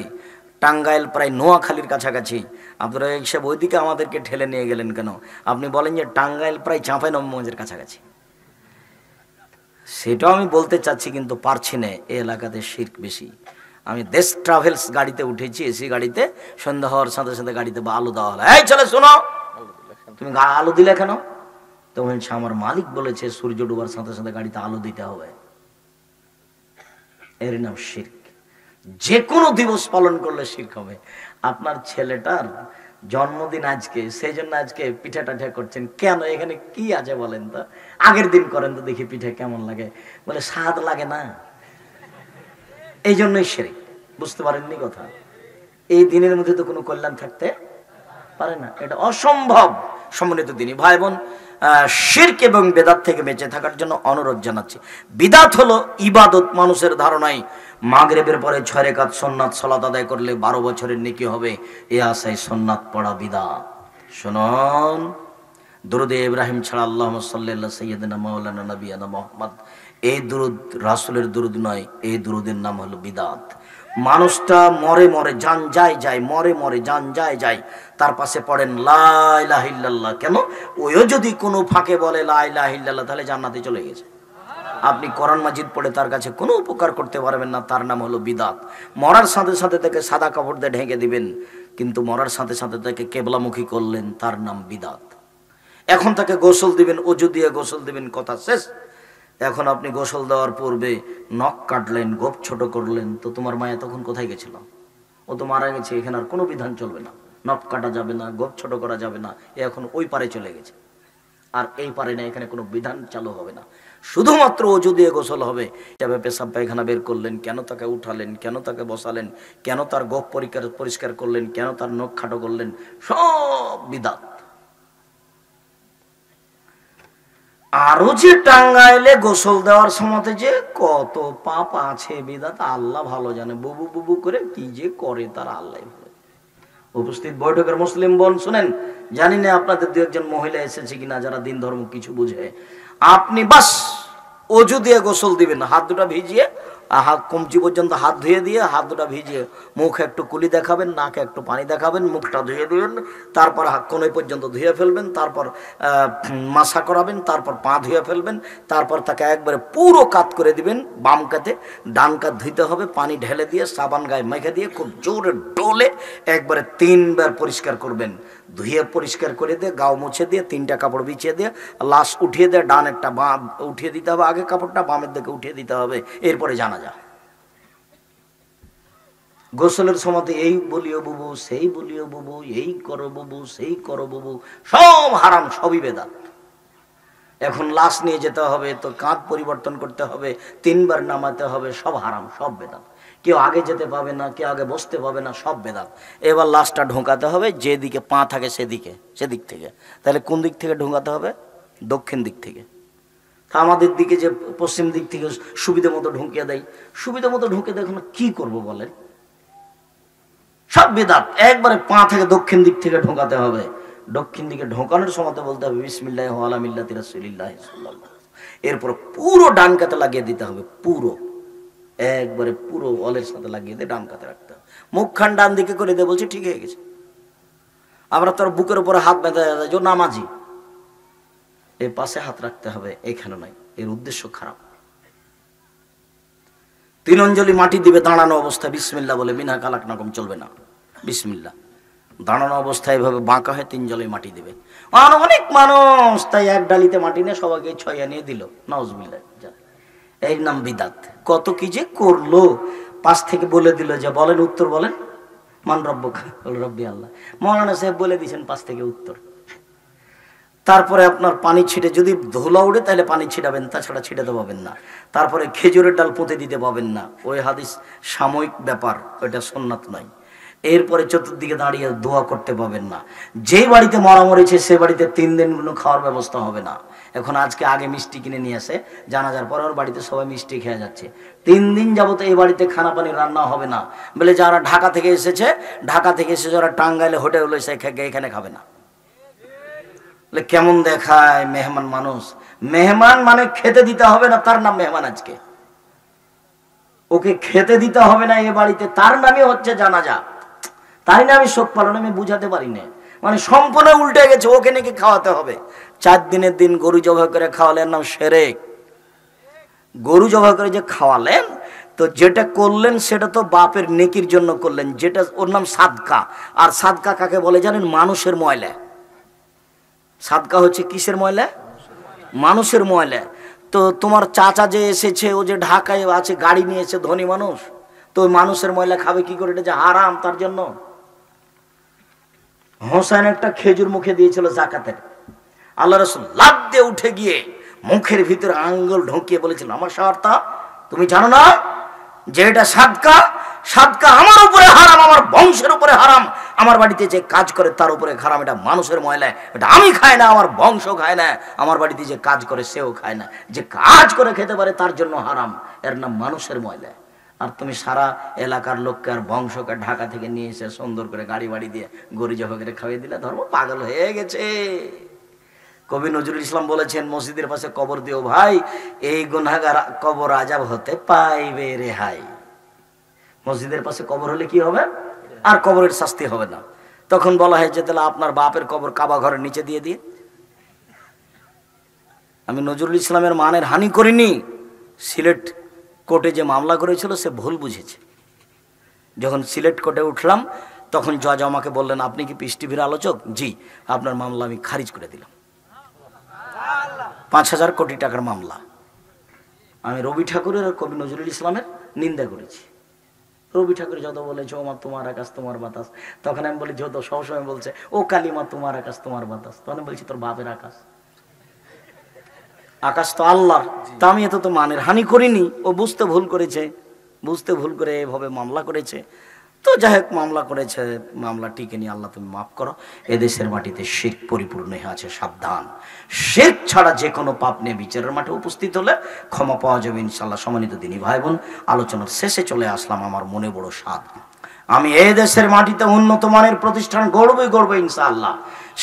Speaker 1: টাঙ্গাইল প্রায় নোয়াখালীর কাছাকাছি। আপনারা এইসব ওইদিকে আমাদেরকে ঠেলে নিয়ে গেলেন কেন? আপনি বলেন যে টাঙ্গাইল প্রায় চাঁপাইনবাবগঞ্জের কাছাকাছি। সেটাও আমি বলতে চাচ্ছি কিন্তু পারছি না, এই এলাকাতে শিরক বেশি। আমি দেশ ট্রাভেলস গাড়িতে উঠেছি, এসি গাড়িতে, সন্ধ্যা হওয়ার সাথে সাথে গাড়িতে আলো দেওয়া হলো। এই চলে শোনো, তুমি আলো দিলে কেন? তো বলছে আমার মালিক বলেছে সূর্য ডুবার সাথে সাথে গাড়িতে আলো দিতে হবে। এর নাম শিরক। যে কোনো দিবস পালন করলে শিরক হবে। আপনার ছেলেটার জন্মদিন আজকে, সেই জন্য আজকে পিঠা টাঠা করছেন কেন? এখানে কি আছে বলেন তো? আগের দিন করেন তো দেখি পিঠা কেমন লাগে। বলে স্বাদ লাগে না, এই জন্যই শিরক। বুঝতে পারেননি কথা? এই দিনের মধ্যে তো কোনো কল্যাণ থাকতে পারে না, এটা অসম্ভব। সম্মানিত দিনী ভাই বোন, শিরক এবং বেদাত থেকে বেঁচে থাকার জন্য অনুরোধ জানাচ্ছি। বিদাত হলো ইবাদত। মানুষের ধারণায় মাগরিবের পরে 6 রাকাত সুন্নাত সালাত আদায় করলে 12 বছরের নেকি হবে, এ আশায় সুন্নাত পড়া বিদাত। শুনুন, দুরুদে ইব্রাহিম ছাড়া আল্লাহুম্মা সাল্লি আলা সাইয়্যিদিনা মাওলানা নবিয়ানা মুহাম্মদ, এই দুরুদ রাসূলের দুরুদ নয়, এই দুরুদের নাম হলো বিদাত। মানুষটা মরে মরে জান যায় যায়, মরে মরে জান যায় যায়, তার পাশে পড়েন লা ইলাহা ইল্লাল্লাহ। কেন? ওইও যদি কোনো ফাঁকে বলে লা ইলাহা ইল্লাল্লাহ, তাহলে জান্নাতে চলে গেছে। আপনি কোরআন মাজিদ পড়ে তার কাছে কোনো উপকার করতে পারবেন না, তার নাম হলো বিদাত। মরার সাথে সাথে তাকে সাদা কাপড় দিয়ে ঢেকে দিবেন, কিন্তু মরার সাথে সাথে তাকে কেবলামুখী করলেন, তার নাম বিদাত। এখন তাকে গোসল দিবেন, অজু দিয়ে গোসল দিবেন, কথা শেষ। এখন আপনি গোসল দেওয়ার পূর্বে নখ কাটলেন, গোপ ছোট করলেন, তো তোমার মায়া তখন কোথায় গেছিল? ও তো মারা গেছে, এখানে আর কোনো বিধান চলবে না, নখ কাটা যাবে না, গোপ ছোট করা যাবে না, এখন ওই পারে চলে গেছে, আর এই পারে না, এখানে কোনো বিধান চালু হবে না, শুধুমাত্র অজু দিয়ে গোসল হবে। তবে পেশাব পায়খানা বের করলেন, কেন তাকে উঠালেন, কেন তাকে বসালেন, কেন তার গোপ পরিষ্কার করলেন, কেন তার নখ খাটো করলেন, সব বিদাত। আরো যে টাঙ্গাইলে গোসল দেওয়ার সময় যে কত পাপ আছে বিদাত, আল্লাহ ভালো জানে। বুবু বুবু করে কি যে করে তার আল্লাহ ভালো। উপস্থিত বৈঠকের মুসলিম বোন শুনেন, জানি না আপনাদের 2-1 মহিলা এসেছে কিনা যারা দিন ধর্ম কিছু বুঝে। আপনি বাস অজু দিয়ে গোসল দিবেন, হাত দুটা ভিজিয়ে, হাত কমচি পর্যন্ত হাত ধুয়ে দিয়ে, হাত দুটা ভিজিয়ে মুখে একটু কুলি দেখাবেন, নাকে একটু পানি দেখাবেন, মুখটা ধুয়ে দিবেন, তারপর কোনই পর্যন্ত ধুয়ে ফেলবেন, তারপর মাসা করাবেন, তারপর পা ধুয়ে ফেলবেন, তারপর তাকে একবারে পুরো কাত করে দিবেন। বাম কাতে, ডান কাত ধুইতে হবে, পানি ঢেলে দিয়ে সাবান গায়ে মেখে দিয়ে খুব জোরে ডোলে একবারে 3 বার পরিষ্কার করবেন। ধুয়ে পরিষ্কার করে দিয়ে, গাও মুছে দিয়ে, 3টা কাপড় বিছিয়ে দিয়ে, লাশ উঠিয়ে দিয়ে, ডান একটা বাম উঠিয়ে দিতে হবে, আগে কাপড়টা বামের দিকে উঠিয়ে দিতে হবে, এরপরে জানাজা। গোসলের সময় এই বলিও বুবু, সেই বলিও বুবু, এই করো বুবু, সেই করো বুবু, সব হারাম, সবই বেদাত। এখন লাশ নিয়ে যেতে হবে, তো কাঁধ পরিবর্তন করতে হবে, 3 বার নামাতে হবে, সব হারাম, সব বেদাত। কেউ আগে যেতে পাবে না, কেউ আগে বসতে পাবে না, সব বেদাত। এবার লাশটা ঢোকাতে হবে যেদিকে পা থাকে সেদিক থেকে। তাহলে কোন দিক থেকে ঢোকাতে হবে? দক্ষিণ দিক থেকে। তা আমাদের দিকে যে পশ্চিম দিক থেকে সুবিধা মতো ঢুকিয়ে দেয়, সুবিধা মতো ঢুকে দেখুন কি করব বলেন? সব বেদাত। একবারে পা থেকে দক্ষিণ দিক থেকে ঢোকাতে হবে। দক্ষিণ দিকে ঢোকানোর সময় বলতে হবে বিসমিল্লাহি ওয়া আলা মিল্লাতি রাসূলিল্লাহি সাল্লাল্লাহু আলাইহি ওয়াসাল্লাম। এরপর পুরো ডান কাতে লাগিয়ে দিতে হবে, পুরো একবারে পুরো অলের সাথে লাগিয়ে দিয়ে ডান কাতে রাখতে হবে। মুখখান ডান দিকে করে দিয়ে বলছি ঠিক হয়ে গেছে। আমরা তোর বুকের উপরে হাত বেঁধে যে নামাজি, এই পাশে হাত রাখতে হবে, এখানে নয়। এর উদ্দেশ্য খারাপ। 3 অঞ্জলি মাটি দিবে দাঁড়ানো অবস্থায় বিসমিল্লাহ বলে, মিনা কালাকনাকম চলবে না। বিসমিল্লাহ দাঁড়ানো অবস্থায় এভাবে বাঁকা হয়ে 3 জলে মাটি দিবে। অনেক মানুষ তাই এক ডালিতে মাটি নিয়ে সবাইকে ছয়া নিয়ে দিল, নাউজুবিল্লাহ। এর নাম বিদাত। কত কি যে করলো, পাশ থেকে বলে দিল যে বলেন উত্তর বলেন, মান রব্বুকা, রব্বি আল্লাহ। মৌলানা সাহেব বলে দিয়েছেন পাশ থেকে উত্তর। তারপরে আপনার পানি ছিটে, যদি ধুলা উড়ে তাহলে পানি ছিটাবেন, তাছাড়া ছিটাতে পাবেন না। তারপরে খেজুরের ডাল পুঁতে দিতে পাবেন না, ওই হাদিস সাময়িক ব্যাপার, ওইটা সুন্নাত নয়। এরপরে চতুর্দিকে দাঁড়িয়ে দোয়া করতে পাবেন না। যে বাড়িতে মরা মরেছে সে বাড়িতে 3 দিন কোনো খাওয়ার ব্যবস্থা হবে না। এখন আজকে আগে মিষ্টি কিনে নিয়ে আসে, জানাজার পরে ওর বাড়িতে সবাই মিষ্টি খেয়ে যাচ্ছে। 3 দিন যাবত এই বাড়িতে খানা পানি রান্না হবে না বলে, যারা ঢাকা থেকে এসেছে ওরা টাঙ্গাইলে হোটেলে এখানে খাবে না। কেমন দেখায় মেহমান মানুষ। মেহমান মানে খেতে দিতে হবে না, তার নাম মেহমান। আজকে ওকে খেতে দিতে হবে না এ বাড়িতে, তার নামই হচ্ছে জানাজা, তাই না? আমি শোক পালন আমি বুঝাতে পারি না, মানে সম্পূর্ণ উল্টে গেছে। ওকে নাকি খাওয়াতে হবে। 4 দিনের দিন গরু জবাই করে খাওয়ালেন, নাম শিরক। গরু জবাই করে যে খাওয়ালেন, তো যেটা করলেন সেটা তো বাপের নেকির জন্য করলেন, যেটা ওর নাম সাদকা। আর সাদকা কাকে বলে জানেন? মানুষের ময়লা। সাদকা হচ্ছে কিসের ময়লা? মানুষের ময়লা। তো তোমার চাচা যে এসেছে, ও যে ঢাকায় আছে, গাড়ি নিয়েছে, ধনী মানুষ, তো মানুষের ময়লা খাবে কি করে? এটা যে হারাম, তার জন্য। হোসেন একটা খেজুর মুখে দিয়েছিল জাকাতের। আল্লাহ রাসূল লাফ দিয়ে উঠে গিয়ে মুখের ভিতরে আঙ্গুল ঢুকিয়ে বলেছিল, আমার সারতা, তুমি জানো না যে এটা সাদকা? সাদকা আমার উপরে হারাম, আমার বংশের উপরে হারাম, আমার বাড়িতে যে কাজ করে তার উপরে হারাম। এটা মানুষের ময়লা, এটা আমি খাই না, আমার বংশ খায় না, আমার বাড়িতে যে কাজ করে সেও খায় না। যে কাজ করে খেতে পারে তার জন্য হারাম, এর নাম মানুষের ময়লা। আর তুমি সারা এলাকার লোককে আর বংশকে ঢাকা থেকে নিয়ে এসে সুন্দর করে গাড়ি বাড়ি দিয়ে গরু জবাই করে খাইয়ে দিলে, ধর্ম পাগল হয়ে গেছে। কবি নজরুল ইসলাম বলেছেন, মসজিদের পাশে কবর দিও ভাই, এই গুনাহগার কবর আযাব হতে পাইবে রেহাই। মসজিদের পাশে কবর হলে কি হবে? আর কবরের শাস্তি হবে না। তখন বলা হয়েছে তাহলে আপনার বাপের কবর কাবা ঘরের নিচে দিয়ে দিয়ে। আমি নজরুল ইসলামের মানের হানি করিনি। সিলেট কোর্টে যে মামলা করেছিল সে ভুল বুঝেছে। যখন সিলেট কোর্টে উঠলাম তখন জজ আমাকে বললেন, আপনি কি পিস টিভির আলোচক? জি। আপনার মামলা আমি খারিজ করে দিলাম। 5,000 কোটি টাকার মামলা। আমি রবি ঠাকুরের আর কবি নজরুল ইসলামের নিন্দা করেছি। রবি ঠাকুর যত বলেছে ও মা তোমার আকাশ তোমার বাতাস, তখন আমি বলি যত সবসময় বলছে ও কালিমা তোমার আকাশ তোমার বাতাস, তখন বলছি তোর বাপের আকাশ। আকাশ তো আল্লাহর। তা আমি এত তো মানের হানি করিনি। ও বুঝতে ভুল করেছে, বুঝতে ভুল করে এভাবে মামলা করেছে। তো যাই হোক মামলা করেছে, মামলা টিকে নি। আল্লাহ তুমি মাফ করো। এদেশের মাটিতে শিরক পরিপূর্ণ হয়ে আছে, সাবধান। শিরক ছাড়া যে কোনো পাপ নিয়ে বিচারের মাঠে উপস্থিত হলে ক্ষমা পাওয়া যাবে ইনশাল্লাহ। সম্মানিত দিনী ভাই বোন, আলোচনার শেষে চলে আসলাম। আমার মনে বড় স্বাদ, আমি এই দেশের মাটিতে উন্নত মানের প্রতিষ্ঠান গড়বই ইনশাআল্লাহ।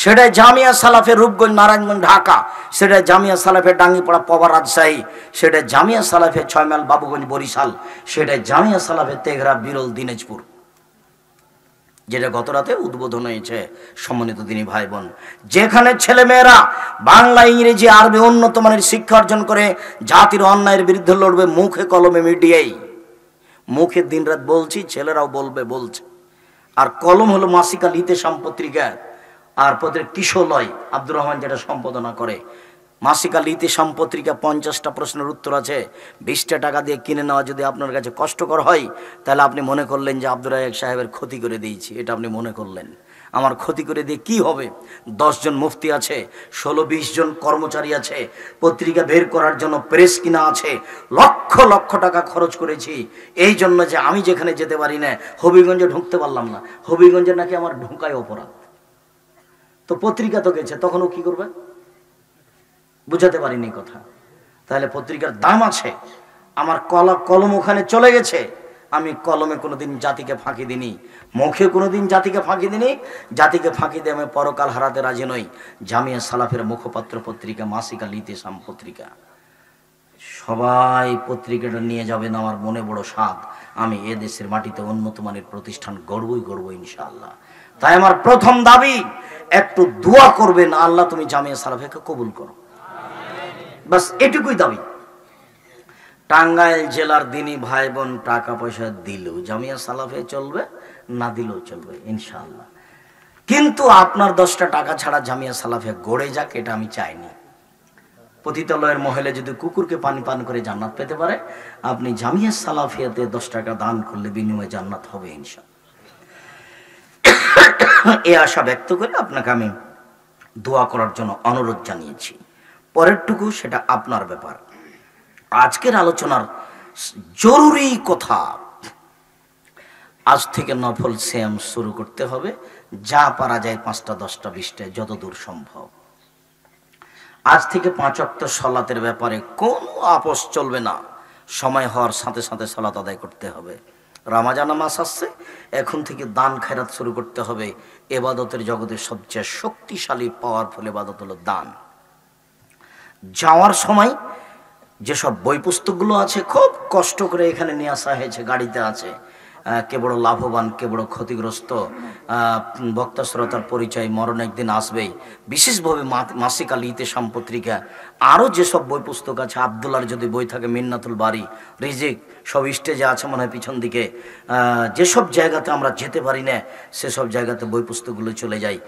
Speaker 1: সেটাই জামিয়া সালাফের রূপগঞ্জ নারায়ণগঞ্জ ঢাকা, সেটাই জামিয়া সালাফের ডাঙ্গিপাড়া পবা রাজশাহী, সেটাই জামিয়া সালাফের 6 মাইল বাবুগঞ্জ বরিশাল, সেটাই জামিয়া সালাফের তেঘরা বিরল দিনাজপুর, যেটা গত রাতে উদ্বোধন হয়েছে। সম্মানিত দিনী ভাই বোন, যেখানে ছেলে মেয়েরা বাংলা ইংরেজি আরবি উন্নত মানের শিক্ষা অর্জন করে জাতির অন্যায়ের বিরুদ্ধে লড়বে মুখে কলমে মিডিয়াই। মুখে দিনরাত বলছি, ছেলেরাও বলছে। আর কলম হলো মাসিকা লিতে পত্রিকা, আর পত্রিকা কিশোলয় আব্দুর রহমান যেটা সম্পাদনা করে। মাসিক আল ইতিসাম পত্রিকা 50টা প্রশ্নের উত্তর আছে। 20টা টাকা দিয়ে কিনে নেওয়া যদি আপনার কাছে কষ্টকর হয়, তাহলে আপনি মনে করলেন যে আব্দুর রাজ্জাক সাহেবের ক্ষতি করে দিয়েছি, এটা আপনি মনে করলেন। আমার ক্ষতি করে দিয়ে কি হবে? 10 জন মুফতি আছে, 16-20 জন কর্মচারী আছে, পত্রিকা বের করার জন্য প্রেস কিনা আছে, লক্ষ লক্ষ টাকা খরচ করেছি এই জন্য যে আমি যেখানে যেতে পারি না, হবিগঞ্জে ঢুকতে পারলাম না, হবিগঞ্জে নাকি আমার ঢোকায় অপরাধ। তো পত্রিকা তো গেছে, তখনও কি করবে? বুঝাতে পারিনি কথা। তাহলে পত্রিকার দাম আছে। আমার কলম ওখানে চলে গেছে, আমি কলমে কোনোদিন জাতিকে ফাঁকি দিইনি, মুখে কোনোদিন জাতিকে ফাঁকি দিইনি। জাতিকে ফাঁকি দিয়ে আমি পরকাল হারাতে রাজি নই। জামিয়া সালাফের মুখপাত্র পত্রিকা মাসিক আল ইতিসাম পত্রিকা, সবাই পত্রিকাটা নিয়ে যাবেন। আমার মনে বড় স্বাদ, আমি এ দেশের মাটিতে উন্নত মানের প্রতিষ্ঠান গড়বই ইনশাআল্লাহ। তাই আমার প্রথম দাবি, একটু দোয়া করবেন, আল্লাহ তুমি জামিয়া সালাফিয়াকে কবুল করো, বাস এটুকুই দাবি। টাঙ্গাইল জেলার দিনী ভাই বোন টাকা পয়সা দিলেও জামিয়া সালাফিয়া চলবে, না দিলেও চলবে ইনশাআল্লাহ। কিন্তু আপনার 10টা টাকা ছাড়া জামিয়া সালাফিয়া গড়ে যাক, এটা আমি চাইনি। পতিতালয়ের মহিলা যদি কুকুরকে পানি পান করে জান্নাত পেতে পারে, আপনি জামিয়া সালাফিয়াতে 10 টাকা দান করলে বিনিময়ে জান্নাত হবে ইনশাআল্লাহ। এই আশা ব্যক্ত করে আপনাকে আমি দোয়া করার জন্য অনুরোধ জানিয়েছি। পরেরটুকু সেটা আপনার ব্যাপার। আজকের আলোচনার জরুরি কথা, আজ থেকে নফল সিয়াম শুরু করতে হবে। যা পারা যায় 5টা 10টা 20টা যতদূর সম্ভব। আজ থেকে 5 ওয়াক্ত সালাতের ব্যাপারে কোনো আপোষ চলবে না। সময় হওয়ার সাথে সাথে সালাত আদায় করতে হবে। রমজান মাস আসছে, এখন থেকে দান খায়রাত শুরু করতে হবে। ইবাদতের জগতের সবচেয়ে শক্তিশালী পাওয়ারফুল ইবাদত হলো দান। যাওয়ার সময় যেসব বই পুস্তকগুলো আছে খুব কষ্ট করে এখানে নিয়ে আসা হয়েছে, গাড়িতে আছে। কে বড় লাভবান, কে বড় ক্ষতিগ্রস্ত, বক্তা শ্রোতার পরিচয়, মরণ একদিন আসবেই। বিশেষভাবে মাসিক আল ইতিসাম পত্রিকা, আরও যেসব বই পুস্তক আছে, আবদুল্লাহর যদি বই থাকে, মিন্নাতুল বারি, রিজিক, সব স্টেজে আছে মনে হয় পিছন দিকে। যেসব জায়গাতে আমরা যেতে পারি না, সেসব জায়গাতে বই পুস্তকগুলো চলে যায়।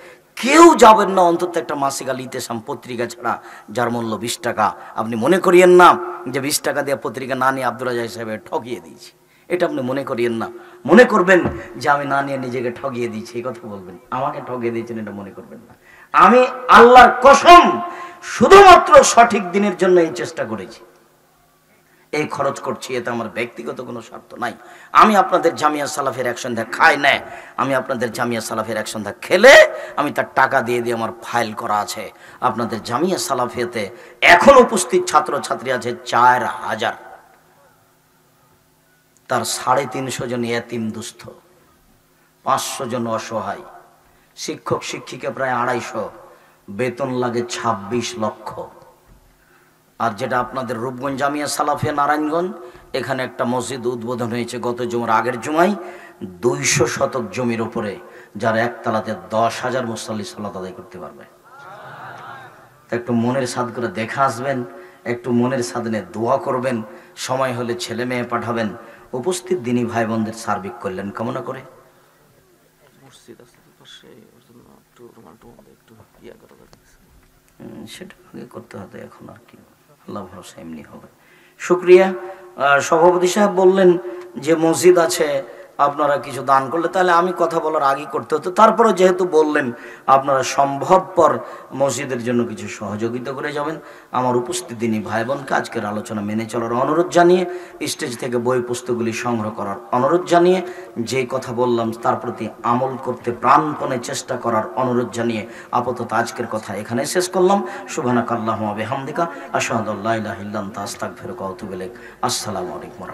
Speaker 1: কেউ যাবেন না অন্তত একটা মাসিক আল ইতিসাম পত্রিকা ছাড়া, যার মূল্য 20 টাকা। আপনি মনে করিয়েন না যে 20 টাকা দিয়ে পত্রিকা না নিয়ে আব্দুর রাজ্জাক সাহেবের ঠকিয়ে দিয়েছি, এটা আপনি মনে করিয়েন না। মনে করবেন যে আমি না নিয়ে নিজেকে ঠকিয়ে দিয়েছি, এই কথা বলবেন। আমাকে ঠকিয়ে দিয়েছেন এটা মনে করবেন না। আমি আল্লাহর কসম শুধুমাত্র সঠিক দিনের জন্য এই চেষ্টা করেছি, এই খরচ করছি, এতে আমার ব্যক্তিগত কোনো স্বার্থ নাই। আমি আপনাদের জামিয়া সালাফের এক সন্ধ্যা খাই না, আমি আপনাদের জামিয়া সালাফের এক সন্ধ্যা খেলে আমি তার টাকা দিয়ে আমার ফাইল করা আছে। আপনাদের জামিয়া সালাফিয়াতে এখন উপস্থিত ছাত্র ছাত্রী আছে 4000, তার 350 জন এতিম দুস্থ, 500 জন অসহায়, শিক্ষক শিক্ষিকা প্রায় 250, বেতন লাগে 26 লক্ষ। আর যেটা আপনাদের রূপগঞ্জ জামিয়া সালাফিয়া নারায়ণগঞ্জ, এখানে একটা মসজিদ উদ্বোধন হয়েছে গত জুমার আগের জুমায়, 200 শতক জমির উপরে, যার একতলাতে 10,000 মুসল্লি সালাত আদায় করতে পারবে। তা একটু মনের সাদ করে দেখা আসবেন, একটু মনের সাধনে দোয়া করবেন, সময় হলে ছেলে মেয়ে পাঠাবেন। উপস্থিত দিনী ভাই বোনদের সার্বিক কল্যাণ কামনা করে সেটা আগে করতে হতো, এখন আর কি, আল্লাহ ভরসা এমনি হবে। শুক্রিয়া। সভাপতি সাহেব বললেন যে মসজিদ আছে, আপনারা কিছু দান করলে তাহলে আমি কথা বলার আগে করতে হতো। তারপরে যেহেতু বললেন আপনারা সম্ভবপর মসজিদের জন্য কিছু সহযোগিতা করে যাবেন, আমার উপস্থিত দিনী ভাই বোনকে আজকের আলোচনা মেনে চলার অনুরোধ জানিয়ে, স্টেজ থেকে বই পুস্তকগুলি সংগ্রহ করার অনুরোধ জানিয়ে, যে কথা বললাম তার প্রতি আমল করতে প্রাণপণে চেষ্টা করার অনুরোধ জানিয়ে আপাতত আজকের কথা এখানে শেষ করলাম। সুবহানাকাল্লাহুম্মা ওয়া বিহামদিকা আশহাদু আল্লা ইলাহা ইল্লা আনতা আস্তাগফিরুকা ওয়া আতুবু ইলাইক। আসসালামু আলাইকুম।